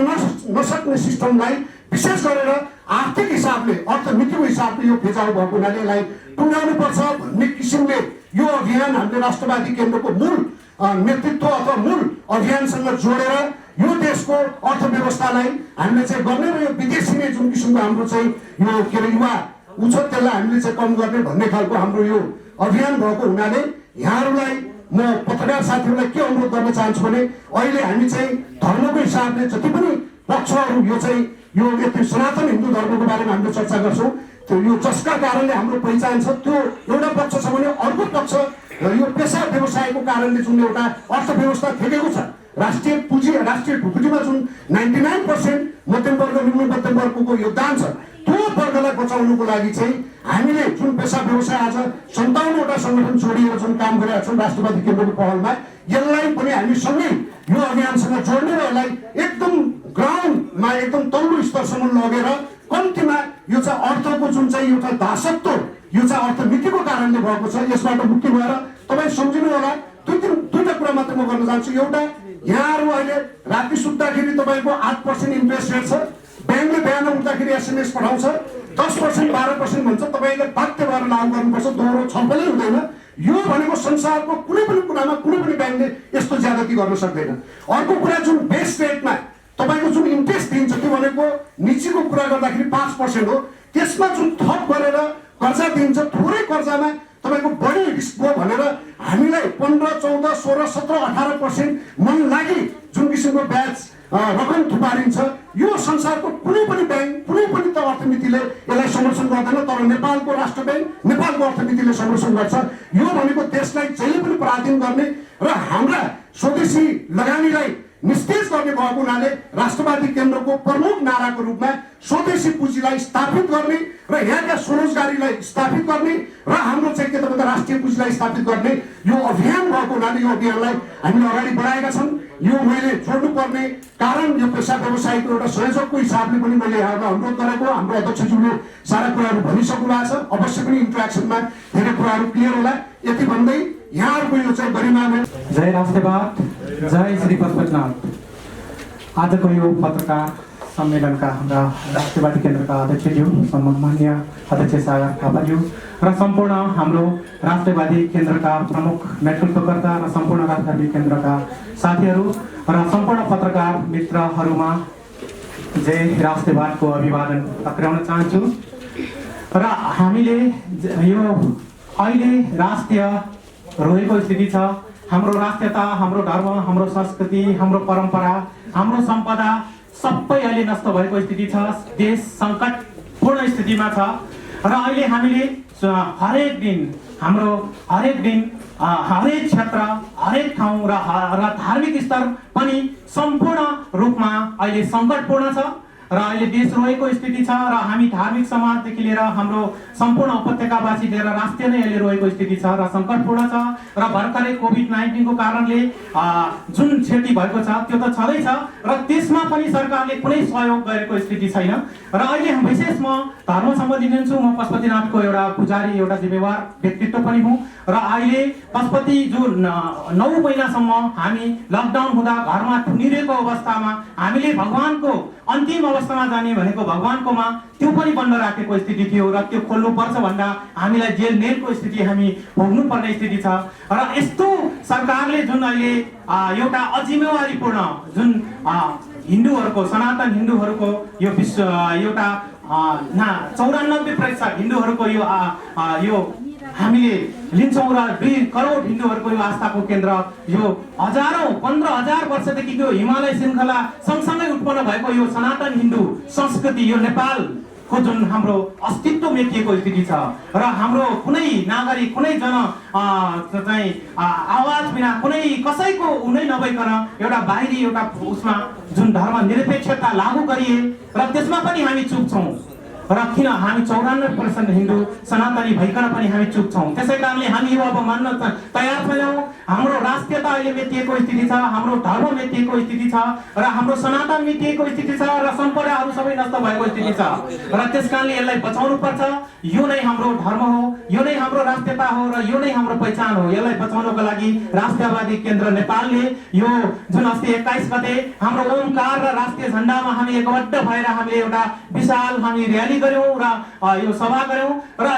नसक्ने सिस्टमलाई विशेष गरेर आर्थिक हिसाबले, अर्थनीतिको हिसाबले यो भेजाउ भएको हुनाले यसलाई टुङ्गाउनु पर्छ भन्ने किसिमले यो अभियान हामीले राष्ट्रवादी केन्द्रको मूल नेतृत्व अथवा मूल अभियानसँग जोडेर यो देशको अर्थव्यवस्थालाई हामीले चाहिँ गर्ने र यो विदेशी नै जुन किसिमको हाम्रो चाहिँ यो के अरे युवा ऊ छ त्यसलाई हामीले चाहिँ कम गर्ने भन्ने खालको हाम्रो यो अभियान भएको हुनाले यहाँहरूलाई म पत्रकार साथीहरूलाई के अनुरोध गर्न चाहन्छु भने अहिले हामी चाहिँ धर्मको हिसाबले जति पनि पक्षहरू यो चाहिँ यो यति सनातन हिन्दू धर्मको बारेमा हामीले चर्चा गर्छौँ, त्यो यो जसका कारणले हाम्रो पहिचान छ त्यो एउटा पक्ष छ भने अर्को पक्ष यो पेसा व्यवसायको कारणले जुन एउटा अर्थव्यवस्था फेकेको छ, राष्ट्रिय पुँजी, राष्ट्रिय ढुकुटीमा जुन 99% मध्यम वर्ग, निम्न मध्यम वर्गको योगदान छ, त्यो वर्गलाई बचाउनुको लागि चाहिँ हामीले जुन पेसा व्यवसाय आज 57वटा सङ्गठन जोडिएर जुन काम गरेका छौँ राष्ट्रवादी केन्द्रको पहलमा, यसलाई पनि हामी सँगै यो अभियानसँग जोड्ने र यसलाई एकदम ग्राउन्डमा एकदम तल्लो स्तरसम्म लगेर कम्तीमा यो चाहिँ अर्थको जुन चाहिँ एउटा दासत्व यो चाहिँ अर्थनीतिको कारणले भएको छ, यसबाट मुक्ति भएर तपाईँ सम्झिनु होला। दुईटा कुरा मात्र म गर्न चाहन्छु। एउटा, यहाँहरू अहिले राति सुत्दाखेरि तपाईँको 8% इन्ट्रेस्ट रेट छ, ब्याङ्कले बिहान उठ्दाखेरि SMS पठाउँछ 10% 12% भन्छ, तपाईँले बाध्य भएर लागू गर्नुपर्छ, दोहोरो छलफलै हुँदैन। यो भनेको संसारको कुनै पनि कुरामा कुनै पनि ब्याङ्कले यस्तो ज्यादती गर्न सक्दैन। अर्को कुरा, जुन बेस रेटमा तपाईँको जुन इन्ट्रेस्ट दिन्छ त्यो भनेको निजीको कुरा गर्दाखेरि 5% हो, त्यसमा जुन थप गरेर कर्जा दिन्छ, थोरै कर्जामा तपाईँको बढी रिस्क भयो भनेर हामीलाई 15, 14, 16, 17, 18% मन लागि जुन किसिमको ब्याज रकम थुपारिन्छ, यो संसारको कुनै पनि ब्याङ्क, कुनै पनि त अर्थनीतिले यसलाई संरक्षण गर्दैन, तर नेपालको राष्ट्र ब्याङ्क, नेपालको अर्थनीतिले संरक्षण गर्छ। यो भनेको देशलाई जहिले पनि पराधीन गर्ने र हाम्रा स्वदेशी लगानीलाई निस्तेज गर्ने भएको हुनाले राष्ट्रवादी केन्द्रको प्रमुख नाराको रूपमा स्वदेशी पुँजीलाई स्थापित गर्ने र यहाँका स्वरोजगारीलाई स्थापित गर्ने र हाम्रो चाहिँ के त भन्दा राष्ट्रिय पुँजीलाई स्थापित गर्ने यो अभियान भएको हुनाले यो अभियानलाई हामीले अगाडि बढाएका छन्। यो मैले जोड्नुपर्ने कारण यो पेसा व्यवसायको एउटा संयोजकको हिसाबले पनि मैले यहाँहरूलाई अनुरोध गरेको, हाम्रो अध्यक्षज्यूले सारा कुराहरू भनिसक्नु भएको छ, अवश्य पनि इन्ट्रेक्सनमा धेरै कुराहरू क्लियर होला। यति भन्दै यहाँहरूको यो चाहिँ गरिमामा जय राष्ट्रवाद, जय श्री पशुपतिनाथ। आजको यो पत्रकार सम्मेलनका हाम्रा राष्ट्रवादी केन्द्रका अध्यक्षज्यू, सम्माननीय अध्यक्ष सागर थापाज्यू र सम्पूर्ण हाम्रो राष्ट्रवादी केन्द्रका प्रमुख नेतृत्वकर्ता र सम्पूर्ण राष्ट्रवादी केन्द्रका साथीहरू र सम्पूर्ण पत्रकार मित्रहरूमा जय राष्ट्रवादको अभिवादन टक्राउन चाहन्छु। र हामीले यो अहिले राष्ट्रिय रोएको स्थिति छ। हाम्रो राष्ट्रियता, हाम्रो धर्म, हाम्रो संस्कृति, हाम्रो परम्परा, हाम्रो सम्पदा सबै अहिले नष्ट भएको स्थिति छ। देश सङ्कटपूर्ण स्थितिमा छ र अहिले हामीले हरेक दिन हरेक क्षेत्र, हरेक ठाउँ र धार्मिक स्तर पनि सम्पूर्ण रूपमा अहिले सङ्कटपूर्ण छ र अहिले देश रोएको स्थिति छ र हामी धार्मिक समाजदेखि लिएर हाम्रो सम्पूर्ण उपत्यकावासी लिएर राष्ट्रिय नै अहिले रोएको स्थिति छ र सङ्कटपूर्ण छ र भर्खरै कोभिड-19 को कारणले जुन क्षति भएको छ त्यो त छँदैछ र त्यसमा पनि सरकारले कुनै सहयोग गरेको स्थिति छैन र अहिले विशेष म धर्म सम्बन्धी लिन्छु। म पशुपतिनाथको एउटा पुजारी, एउटा जिम्मेवार व्यक्तित्व पनि हुँ र अहिले पशुपति जो 9 महिनासम्म हामी लकडाउन हुँदा घरमा थुनिरहेको अवस्थामा हामीले भगवानको अन्तिम अवस्थामा जाने भनेको भगवानकोमा त्यो पनि बन्द राखेको स्थिति थियो र त्यो खोल्नुपर्छ भन्दा हामीलाई जेल नेलको स्थिति हामी भोग्नुपर्ने स्थिति छ र यस्तो सरकारले जुन अहिले एउटा अजिम्मेवारीपूर्ण जुन हिन्दूहरूको, सनातन हिन्दूहरूको यो विश्व एउटा 94% हिन्दूहरूको यो हामीले लिन्छौँ र 2 करोड हिन्दूहरूको यो आस्थाको केन्द्र यो हजारौं 15,000 वर्षदेखि यो हिमालय श्रृङ्खला सँगसँगै उत्पन्न भएको यो सनातन हिन्दू संस्कृति, यो नेपालको जुन हाम्रो अस्तित्व मेटिएको स्थिति छ र हाम्रो कुनै नागरिक, कुनै जन चाहिँ आवाज बिना, कुनै कसैको उनै नभइकन एउटा बाहिरी एउटा उसमा जुन धर्म निरपेक्षता लागू गरिए र त्यसमा पनि हामी चुप छौँ र किन हामी 94% हिन्दू सनातनी भइकन पनि हामी चुप छौँ। त्यसै कारणले हामी अब मान्न तयार छैनौँ। हाम्रो राष्ट्रियता अहिले मेटिएको स्थिति छ, हाम्रो धर्म मेटिएको स्थिति छ र हाम्रो सनातन मेटिएको स्थिति छ र सम्पदाहरू सबै नष्ट भएको स्थिति छ र त्यस कारणले यसलाई बचाउनु पर्छ। यो नै हाम्रो धर्म हो, यो नै हाम्रो राष्ट्रियता हो र यो नै हाम्रो पहिचान हो। यसलाई बचाउनको लागि राष्ट्रियवादी केन्द्र नेपालले यो जुन अस्ति 21 गते हाम्रो ओमकार र राष्ट्रिय झण्डामा हामी एकबद्ध भएर हामीले एउटा विशाल हामी र्याली गर्यौं र यो सभा गर्यौं र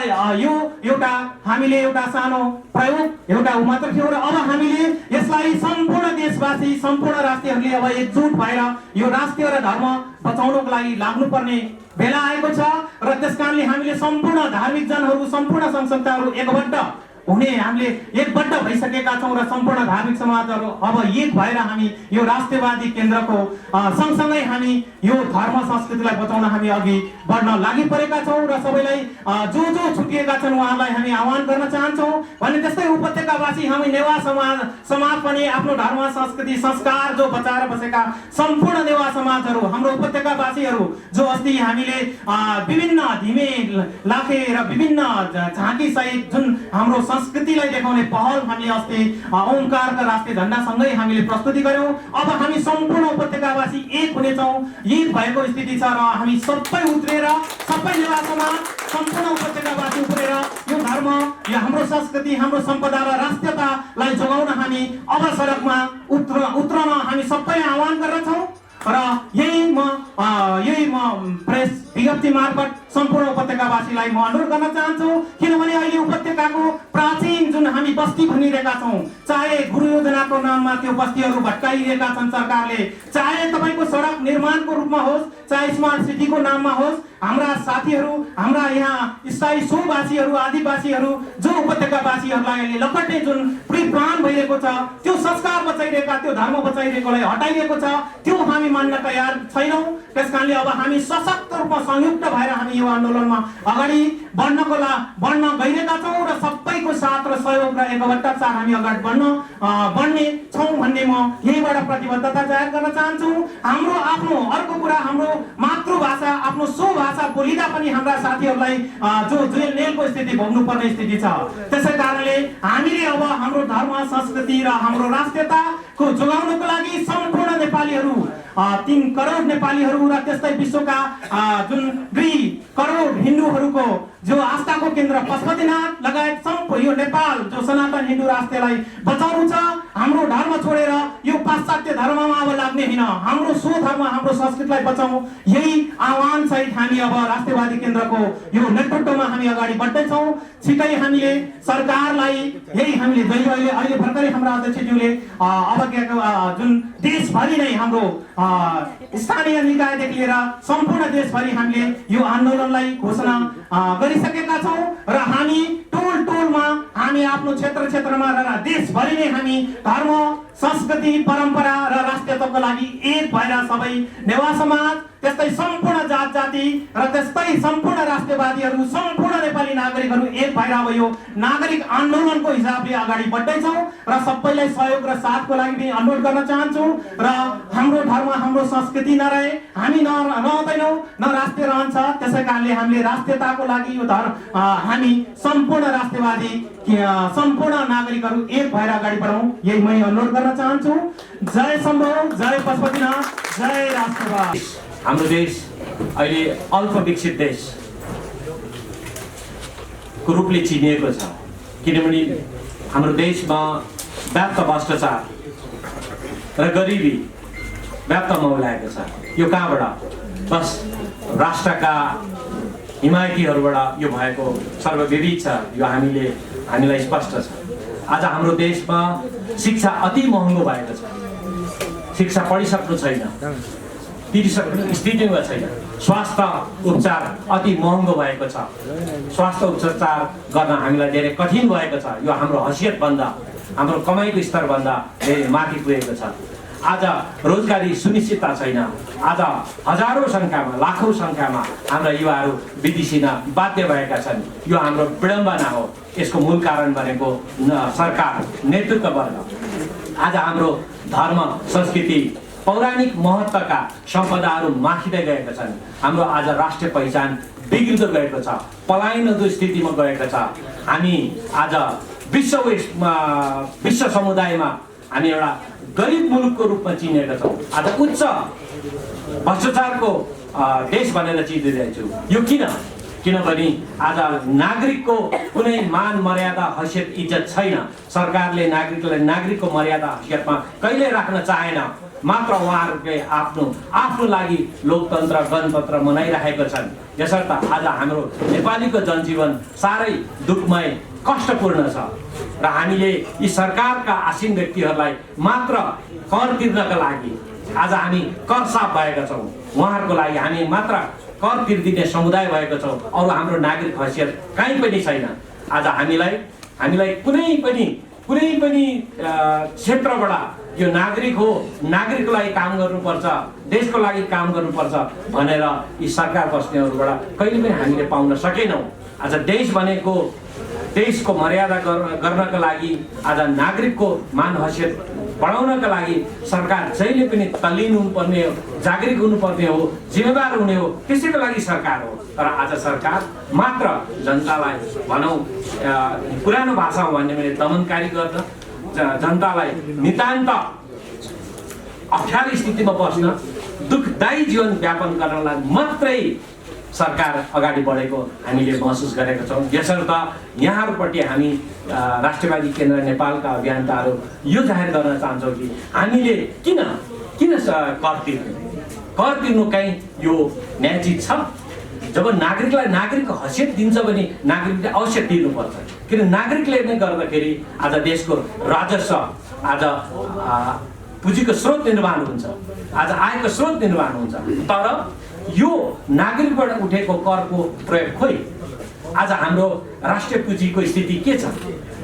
यो एउटा हामीले एउटा सानो प्रयोग एउटा मात्र थियो र अब हामीले यसलाई सम्पूर्ण देशवासी, सम्पूर्ण राष्ट्रियहरूले अब एकजुट भएर यो राष्ट्रिय र धर्म बचाउनको लागि लाग्नुपर्ने बेला आएको छ र त्यसकारणले हामीले सम्पूर्ण धार्मिक जनहरू, सम्पूर्ण संस्थाहरू एकबद्ध हुने हामीले एकबद्ध भइसकेका छौँ र सम्पूर्ण धार्मिक समाजहरू अब एक भएर हामी यो राष्ट्रियवादी केन्द्रको सँगसँगै हामी यो धर्म संस्कृतिलाई बचाउन हामी अघि बढ्न लागि परेका छौँ र सबैलाई जो छुटिएका छन् उहाँहरूलाई हामी आह्वान गर्न चाहन्छौँ। भने त्यस्तै उपत्यकावासी हामी नेवा समाज पनि आफ्नो धर्म, संस्कृति, संस्कार जो बचाएर बसेका सम्पूर्ण नेवा समाजहरू, हाम्रो उपत्यकावासीहरू जो अस्ति हामीले विभिन्न धिमे लाखे र विभिन्न झाँकी सहित जुन हाम्रो संस्कृतिलाई देखाउने पहल हामीले अस्ति ओमकारका राष्ट्रिय झण्डासँगै हामीले प्रस्तुति गर्यौं। अब हामी सम्पूर्ण उपत्यकावासी एक हुनेछौँ, एक भएको स्थिति छ र हामी सबै उत्रेर, सबै नेवा समाज, सम्पूर्ण उपत्यकावासी उत्रेर यो धर्म, यो हाम्रो संस्कृति, हाम्रो सम्पदा र राष्ट्रियतालाई जोगाउन हामी अब सडकमा उत्रन हामी सबै आह्वान गर्दछौँ र यही म प्रेस विज्ञप्ति मार्फत सम्पूर्ण उपत्यकावासीलाई म अनुरोध गर्न चाहन्छु। किनभने अहिले उपत्यकाको प्राचीन जुन हामी बस्ती भनिरहेका छौँ, चाहे गुरु योजनाको नाममा त्यो बस्तीहरू भट्काइरहेका छन् सरकारले, चाहे तपाईँको सडक निर्माणको रूपमा होस्, चाहे स्मार्ट सिटीको नाममा होस्, हाम्रा साथीहरू, हाम्रा यहाँ स्थायी सोवासीहरू, आदिवासीहरू जो उपत्यकावासीहरूलाई अहिले लपट्टे जुन प्रिप्लान भइरहेको छ, त्यो संस्कार बचाइरहेका, त्यो धर्म बचाइरहेकोलाई हटाइरहेको छ, त्यो हामी मान्न तयार छैनौँ। त्यसकारणले अब हामी सशक्त रूपमा संयुक्त भएर हामी यो आन्दोलनमा अगाडि बढ्न गइरहेका छौँ र सबैको साथ र सहयोग र एकबद्धता साथ हामी अगाडि बढ्ने छौँ भन्ने म यहीबाट प्रतिबद्धता जाहेर गर्न चाहन्छु। हाम्रो आफ्नो अर्को कुरा, हाम्रो मातृभाषा, आफ्नो स्वभाषा बोलिँदा पनि हाम्रा साथीहरूलाई जो जेल नेलको स्थिति भोग्नुपर्ने स्थिति छ। त्यसै कारणले हामीले अब हाम्रो धर्म, संस्कृति र हाम्रो राष्ट्रियताको जोगाउनको लागि सम्पूर्ण नेपालीहरू, 3 करोड नेपालीहरू र त्यस्तै विश्वका जुन 2 करोड हिन्दूहरूको जो आस्थाको केन्द्र पशुपतिनाथ लगायत सम्पूर्ण यो नेपाल जो सनातन हिन्दू राष्ट्रलाई बचाउनु छ। हाम्रो धर्म छोडेर यो पाश्चात्य धर्ममा अब लाग्ने होइन, हाम्रो स्वधर्म, हाम्रो संस्कृतिलाई बचाउँ, यही आह्वान सहित हामी अब राष्ट्रियवादी केन्द्रको यो नेतृत्वमा टोलमा हामी अगाडि बढ्दैछौँ। छिटै हामीले सरकारलाई यही हामीले जहिले अहिले भर्खरै हाम्रा अध्यक्षज्यूले अवज्ञाको जुन देशभरि नै हाम्रो स्थानीय निकायदेखि लिएर सम्पूर्ण देशभरि हामीले यो आन्दोलनलाई घोषणा गरिसकेका छौँ र हामी टोलमा हामी आफ्नो क्षेत्रमा र देशभरि नै हामी धर्म, संस्कृति, परम्परा र राष्ट्रियताको लागि एक भएर सबै नेवा समाज, त्यस्तै सम्पूर्ण जात जाति र त्यस्तै सम्पूर्ण राष्ट्रवादीहरू, सम्पूर्ण नेपाली नागरिकहरू एक भएर अब यो नागरिक आन्दोलनको हिसाबले अगाडि बढ्दैछौँ र सबैलाई सहयोग र साथको लागि पनि अनुरोध गर्न चाहन्छु। र हाम्रो धर्म, हाम्रो संस्कृति नरहे हामी रहँदैनौँ, न राष्ट्रिय रहन्छ। त्यसै कारणले हामीले राष्ट्रियताको लागि यो हामी सम्पूर्ण राष्ट्रवादी सम्पूर्ण नागरिकहरू एक भएर अगाडि बढौँ, यही म अनुरोध गर्न चाहन्छु। जय शम्भो, जय पशुपतिनाथ, जय राष्ट्रवाद। हाम्रो देश अहिले अल्प विकसित देश को रूपले चिनिएको छ, किनभने हाम्रो देशमा व्याप्त भ्रष्टाचार र गरिबी व्याप्त मौलाएको छ। यो कहाँबाट? बस राष्ट्रका हिमायतीहरूबाट यो भएको सर्वविदित छ। यो हामीलाई स्पष्ट छ। आज हाम्रो देशमा शिक्षा अति महँगो भएको छ। शिक्षा पढिसक्नु छैन, तिरिसक्नु स्थितिमा छैन। स्वास्थ्य उपचार अति महँगो भएको छ। स्वास्थ्य उपचार गर्न हामीलाई धेरै कठिन भएको छ। यो हाम्रो हैसियतभन्दा, हाम्रो कमाइको स्तरभन्दा धेरै माथि पुगेको छ। आज रोजगारी सुनिश्चितता छैन। आज हजारौँ सङ्ख्यामा, लाखौँ सङ्ख्यामा हाम्रा युवाहरू विदेशिन बाध्य भएका छन्। यो हाम्रो विडम्बना हो। यसको मूल कारण भनेको सरकार, नेतृत्व वर्ग। आज हाम्रो धर्म, संस्कृति, पौराणिक महत्त्वका सम्पदाहरू माथिँदै गएका छन्। हाम्रो आज राष्ट्रिय पहिचान बिग्रिँदै गएको छ, पलायनको स्थितिमा गएको छ। हामी आज विश्व समुदायमा हामी एउटा गरिब मुलुकको रूपमा चिनेका छौँ। आज उच्च भ्रष्टाचारको देश भनेर चिनिरहेछु। यो किनभने आज नागरिकको कुनै मान मर्यादा, हैसियत, इज्जत छैन। सरकारले नागरिकलाई नागरिकको मर्यादा, हैसियतमा कहिले राख्न चाहेन। मात्र उहाँहरूले आफ्नो लागि लोकतन्त्र, गणतन्त्र मनाइरहेका छन्। यसर्थ आज हाम्रो नेपालीको जनजीवन साह्रै दुःखमय, कष्टपूर्ण छ र हामीले यी सरकारका आसीन व्यक्तिहरूलाई मात्र कर तिर्नका लागि आज हामी कर साफ भएका छौँ। उहाँहरूको लागि हामी मात्र कर तिर्दिने समुदाय भएको छौँ। अरू हाम्रो नागरिक हैसियत कहीँ पनि छैन। आज हामीलाई कुनै पनि क्षेत्रबाट यो नागरिक हो, नागरिकको लागि काम गर्नुपर्छ, देशको लागि काम गर्नुपर्छ भनेर यी सरकार बस्नेहरूबाट कहिले पनि हामीले पाउन सकेनौँ। आज देश भनेको देशको मर्यादा गर्नका लागि, आज नागरिकको मान हैसियत बढाउनका लागि सरकार जहिले पनि तल्लीन हुनुपर्ने हो, जागृत हुनुपर्ने हो, जिम्मेवार हुने हो। त्यसैको लागि सरकार हो। तर आज सरकार मात्र जनतालाई भनौँ पुरानो भाषामा भन्ने भने दमनकारी गर्न, जनतालाई नितान्त अप्ठ्यारो स्थितिमा बस्न, दुःखदायी जीवन यापन गर्नलाई मात्रै सरकार अगाडि बढेको हामीले महसुस गरेका छौँ। यसर्थ यहाँहरूपट्टि हामी राष्ट्रवादी केन्द्र नेपालका अभियन्ताहरू यो जाहेर गर्न चाहन्छौँ कि हामीले किन कर तिर्नु कहीँ यो न्याय चिज छ? जब नागरिकलाई नागरिकको हैसियत दिन्छ भने नागरिकले अवश्य तिर्नुपर्छ। किन नागरिकले नै गर्दाखेरि आज देशको राजस्व, आज पुँजीको स्रोत निर्माण हुन्छ, आज आयको स्रोत निर्माण हुन्छ। तर यो नागरिकबाट उठेको करको प्रयोग खोइ? आज हाम्रो राष्ट्रिय पुँजीको स्थिति के छ?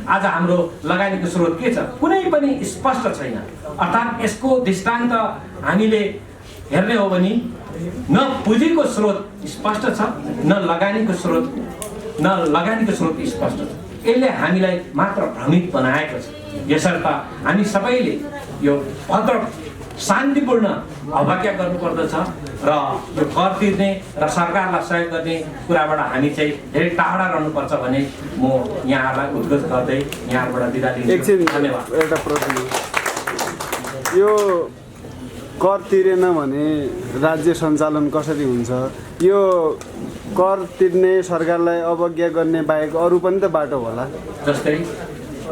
आज हाम्रो लगानीको स्रोत के छ? कुनै पनि स्पष्ट छैन। अर्थात् यसको दृष्टान्त हामीले हेर्ने हो भने न पुँजीको स्रोत स्पष्ट छ, न लगानीको स्रोत स्पष्ट छ। यसले हामीलाई मात्र भ्रमित बनाएको छ। यसर्थ हामी सबैले यो भद्र शान्तिपूर्ण अवज्ञा गर्नुपर्दछ र यो कर तिर्ने र सरकारलाई सहयोग गर्ने कुराबाट हामी चाहिँ धेरै टाढा रहनुपर्छ भने म यहाँहरूलाई उद्घोष गर्दै यहाँबाट बिदा दिन्छु। धन्यवाद। एउटा प्रश्न, यो कर तिरेन भने राज्य सञ्चालन कसरी हुन्छ? यो कर तिर्ने, सरकारलाई अवज्ञा गर्ने बाहेक अरू पनि त बाटो होला, जस्तै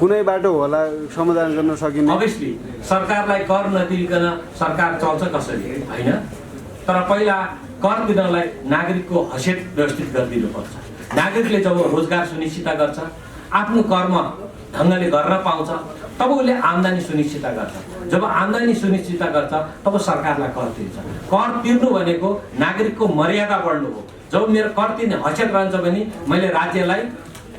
कुनै बाटो होला समाधान गर्न सकिने? अभियसली सरकारलाई कर नतिरिकन सरकार चल्छ कसरी? होइन। तर पहिला कर तिर्नलाई नागरिकको हैसियत व्यवस्थित गरिदिनुपर्छ। नागरिकले जब रोजगार सुनिश्चित गर्छ, आफ्नो कर्म ढङ्गले गर्न पाउँछ, तब उसले आम्दानी सुनिश्चित गर्छ। जब आम्दानी सुनिश्चित गर्छ तब सरकारलाई कर तिर्छ। कर तिर्नु भनेको नागरिकको मर्यादा बढ्नु हो। जब मेरो कर तिर्ने हैसियत रहन्छ भने मैले राज्यलाई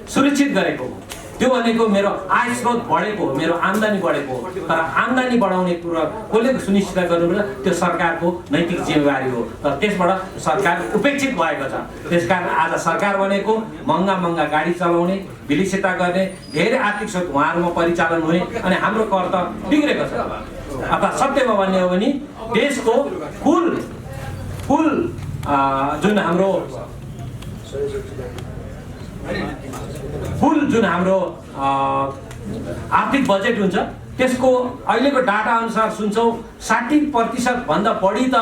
सुरक्षित गरेको हो, त्यो भनेको मेरो आय स्रोत बढेको हो, मेरो आम्दानी बढेको हो। तर आम्दानी बढाउने कुरा कसले सुनिश्चित गर्नुपर्छ, त्यो सरकारको नैतिक जिम्मेवारी हो। तर त्यसबाट सरकार उपेक्षित भएको छ। त्यसकारण आज सरकार भनेको महँगा महँगा गाडी चलाउने, विलिसिता गर्ने, धेरै आर्थिक स्रोत उहाँहरूमा परिचालन हुने, अनि हाम्रो कर त बिग्रेको छ। अर्थात् सत्यमा भन्ने हो भने देशको कुल जुन हाम्रो आर्थिक बजेट हुन्छ त्यसको अहिलेको डाटा अनुसार सुन्छौँ 60% भन्दा बढी त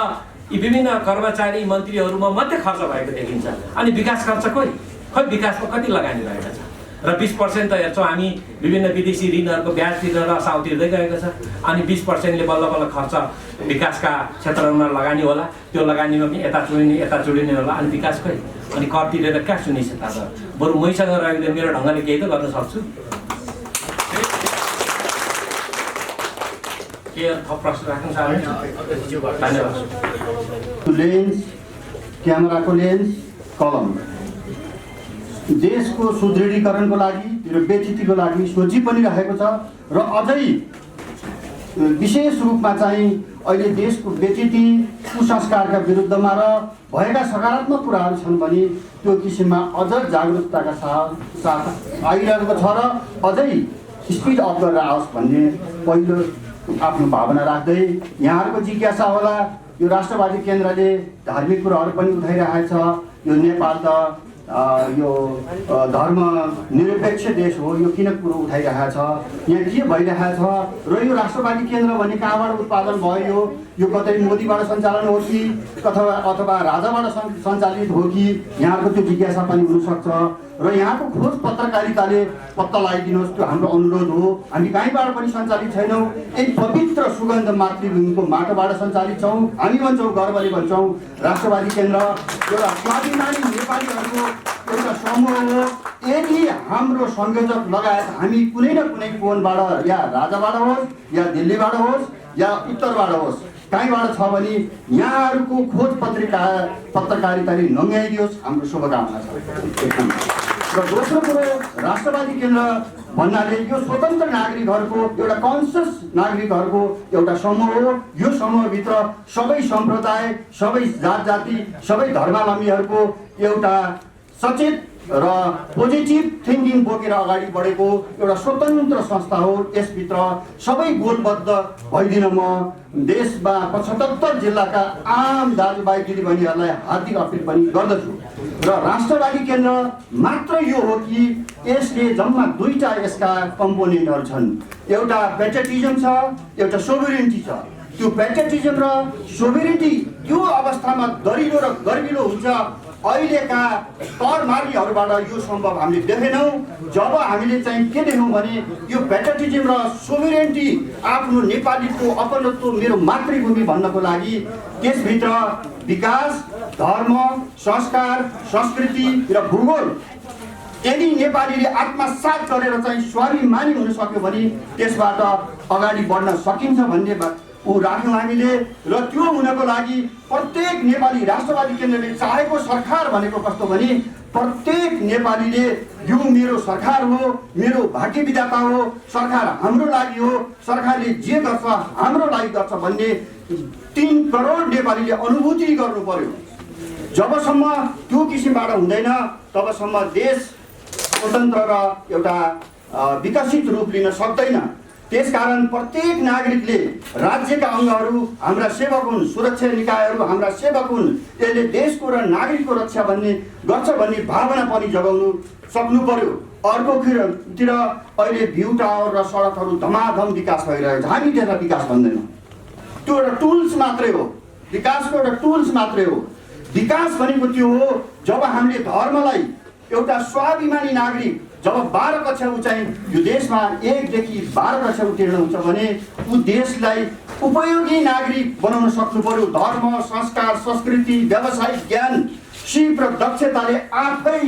यी विभिन्न कर्मचारी मन्त्रीहरूमा मात्रै खर्च भएको देखिन्छ। अनि विकास खर्च खै विकासमा कति लगानी भएको छ? र 20% त हेर्छौँ हामी विभिन्न विदेशी ऋणहरूको ब्याज तिरेर साउ तिर्दै गएको छ। अनि 20%ले बल्ल बल्ल खर्च विकासका क्षेत्रहरूमा लगानी होला, त्यो लगानीमा पनि यता चुडिने होला। अनि विकास खै? अनि कर तिरेर कहाँ सुनिश्चित छ? बरु मैसँग रहेको मेरो ढङ्गले केही त गर्न सक्छु। के थप प्रश्न राख्न चाहनुहुन्छ? धन्यवाद। लेन्स, क्यामेराको लेन्स, कलम देशको सुदृढीकरणको लागि र बेचितीको लागि सोची पनि रहेको छ। र अझै विशेष रूपमा चाहिँ अहिले देशको बेचिती कुसंस्कारका विरुद्धमा र भएका सकारात्मक कुराहरू छन् भने त्यो किसिममा अझ जागरुकताका साथ आइरहेको छ र अझै स्पिड अप गरेर आओस् भन्ने पहिलो आफ्नो भावना राख्दै यहाँहरूको जिज्ञासा होला। यो राष्ट्रवादी केन्द्रले धार्मिक कुराहरू पनि उठाइरहेको छ। यो नेपाल त यो धर्म निरपेक्ष देश हो, यो किन कुरो उठाइरहेको छ, यहाँ के भइरहेको छ र यो राष्ट्रवादी केन्द्र भन्ने कहाँबाट उत्पादन भयो? यो कतै मोदीबाट सञ्चालन हो कि अथवा राजाबाट सञ्चालित हो कि? यहाँको त्यो जिज्ञासा पनि हुनसक्छ। र यहाँको खोज पत्रकारिताले पत्ता लगाइदिनुहोस्, त्यो हाम्रो अनुरोध हो। हामी कहीँबाट पनि सञ्चालित छैनौँ, एक पवित्र सुगन्ध मातृभूमिको माटोबाट सञ्चालित छौँ। हामी भन्छौँ, गर्वले भन्छौँ, राष्ट्रवादी केन्द्र एउटा स्वाभिमानी नेपालीहरूको एउटा समूह हो। यदि हाम्रो संयोजक लगायत हामी कुनै न कुनै कोणबाट, या राजाबाट होस्, या दिल्लीबाट होस्, या उत्तरबाट होस्, कहीँबाट छ भने यहाँहरूको खोज पत्रकारिताले नङ्ग्याइदियोस्, हाम्रो शुभकामना छ। र दोस्रो कुरो, राष्ट्रवादी केन्द्र भन्नाले यो स्वतन्त्र नागरिकहरूको एउटा कन्सियस नागरिकहरूको एउटा समूह हो। यो समूहभित्र सबै सम्प्रदाय, सबै जात जाति, सबै धर्मावलम्बीहरूको एउटा सचेत र पोजिटिभ थिङ्किङ बोकेर अगाडि बढेको एउटा स्वतन्त्र संस्था हो। यसभित्र सबै गोलबद्ध भइदिन म देशमा 75 जिल्लाका आम दाजुभाइ दिदीबहिनीहरूलाई हार्दिक अपिल पनि गर्दछु। र राष्ट्रवादी केन्द्र मात्र यो हो कि यसले जम्मा दुईटा यसका कम्पोनेन्टहरू छन्। एउटा पेट्रियटिजम छ, एउटा सोभरेन्टी छ। त्यो पेट्रियटिजम र सोभरेन्टी त्यो अवस्थामा दरिलो र गर्विलो हुन्छ। अहिलेका परमार्मीहरूबाट यो सम्भव हामीले देखेनौँ। जब हामीले चाहिँ के देख्यौँ भने यो पेट्रियटिजम र सोभरेन्टी, आफ्नो नेपालीको अपनत्व, मेरो मातृभूमि भन्नको लागि त्यसभित्र विकास, धर्म, संस्कार, संस्कृति र भूगोल यदि नेपालीले आत्मसात गरेर चाहिँ स्वाभिमानी हुन सक्यो भने त्यसबाट अगाडि बढ्न सकिन्छ भन्ने राख्यौँ हामीले। र त्यो हुनको लागि प्रत्येक नेपाली, राष्ट्रवादी केन्द्रले चाहेको सरकार भनेको कस्तो भने प्रत्येक नेपालीले यो मेरो सरकार हो, मेरो भाग्य विधाता हो, सरकार हाम्रो लागि हो, सरकारले जे गर्छ हाम्रो लागि गर्छ भन्ने 3 करोड नेपालीले अनुभूति गर्नु पर्यो। जबसम्म त्यो किसिमबाट हुँदैन तबसम्म देश स्वतन्त्र र एउटा विकसित रूप लिन सक्दैन। त्यसकारण प्रत्येक नागरिकले, राज्यका अङ्गहरू हाम्रा सेवक हुन्, सुरक्षा निकायहरू हाम्रा सेवक हुन्, यसले देशको र नागरिकको रक्षा गर्छ भन्ने भावना पनि जगाउनु सक्नु पर्यो। अर्कोतिर अहिले भ्यू टावर र सडकहरू धमाधम विकास भइरहेको छ। हामी त्यसलाई विकास भन्दैनौँ, त्यो एउटा टुल्स मात्रै हो, विकासको एउटा टुल्स मात्रै हो। विकास भनेको त्यो हो जब हामीले धर्मलाई एउटा स्वाभिमानी नागरिक, जब 12 कक्षा उचाइ यो देशमा 1 देखि 12 कक्षा उत्तीर्ण हुन्छ भने ऊ देशलाई उपयोगी नागरिक बनाउन सक्नु पर्यो। धर्म, संस्कार, संस्कृति, व्यावसायिक ज्ञान, सिप र दक्षताले आफै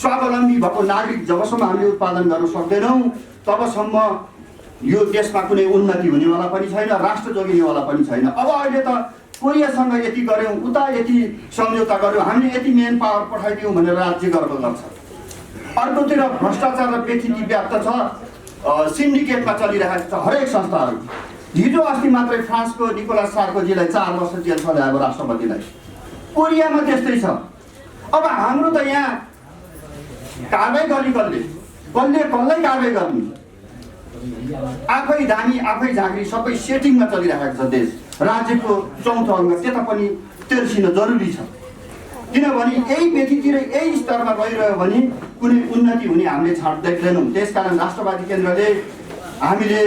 स्वावलम्बी भएको नागरिक जबसम्म हामीले उत्पादन गर्न सक्दैनौँ तबसम्म यो देशमा कुनै उन्नति हुनेवाला पनि छैन, राष्ट्र जोगिनेवाला पनि छैन। अब अहिले त कोरियासँग यति गऱ्यौँ, उता यति सम्झौता गऱ्यौँ, हामीले यति मेन पावर पठाइदियौँ भनेर राज्य गर्व गर्छ। अर्कोतिर भ्रष्टाचार र व्यथिति व्याप्त छ, सिन्डिकेटमा चलिरहेको छ हरेक संस्थाहरू। हिजो अस्ति मात्रै फ्रान्सको निकोलास सार्कोजीलाई 4 वर्ष जेल सजाय राष्ट्रपतिलाई। कोरियामा त्यस्तै छ। अब हाम्रो त यहाँ कारबाही गर्ने कसले कारबाही गर्ने? आफै धामी आफै झाँक्री सबै सेटिङमा चलिरहेको छ देश। राज्यको चौथो अङ्ग त्यता पनि तेर्सिन जरुरी छ, किनभने यही व्यथिति र यही स्तरमा गइरह्यो भने कुनै उन्नति हुने हामीले छाड देख्दैनौँ। त्यसकारण राष्ट्रवादी केन्द्रले हामीले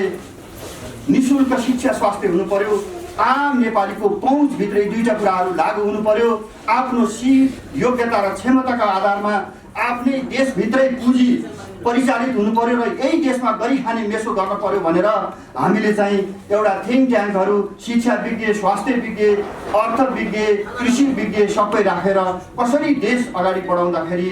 निःशुल्क शिक्षा स्वास्थ्य हुनु पर्यो, आम नेपालीको पहुँचभित्रै दुईटा कुराहरू लागू हुनु पर्यो। आफ्नो सिप योग्यता र क्षमताका आधारमा आफ्नै देशभित्रै पुँजी परिचालित हुनु पर्यो र यही देशमा गरी खाने मेसो गर्न पर्यो भनेर हामीले चाहिँ एउटा थिङ्क ट्याङ्कहरू शिक्षा विज्ञ, स्वास्थ्य विज्ञ, अर्थविज्ञ, कृषि विज्ञ सबै राखेर कसरी देश अगाडि बढाउँदाखेरि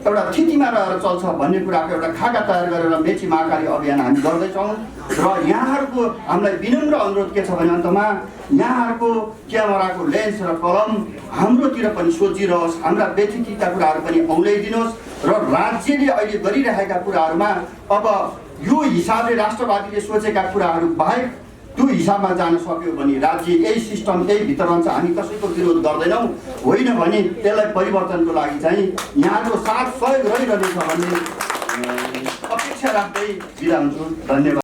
एउटा स्थितिमा रहेर चल्छ भन्ने कुराको एउटा खाका तयार गरेर मेची महाकाली अभियान हामी गर्दैछौँ। र यहाँहरूको हामीलाई विनम्र अनुरोध के छ भने अन्तमा यहाँहरूको क्यामेराको लेन्स र कलम हाम्रोतिर पनि सोचिरहोस्, हाम्रा व्यथितिका कुराहरू पनि औल्याइदिनुहोस् र राज्यले अहिले गरिरहेका कुराहरूमा अब यो हिसाबले राष्ट्रवादीले सोचेका कुराहरू बाहेक त्यो हिसाबमा जान सक्यो भने राज्य यही सिस्टम यही भित्र रहन्छ। हामी कसैको विरोध गर्दैनौँ, होइन भने त्यसलाई परिवर्तनको लागि चाहिँ यहाँको साथ सहयोग रहिरहनेछ भन्ने अपेक्षा राख्दै बिदा हुन्छु। धन्यवाद।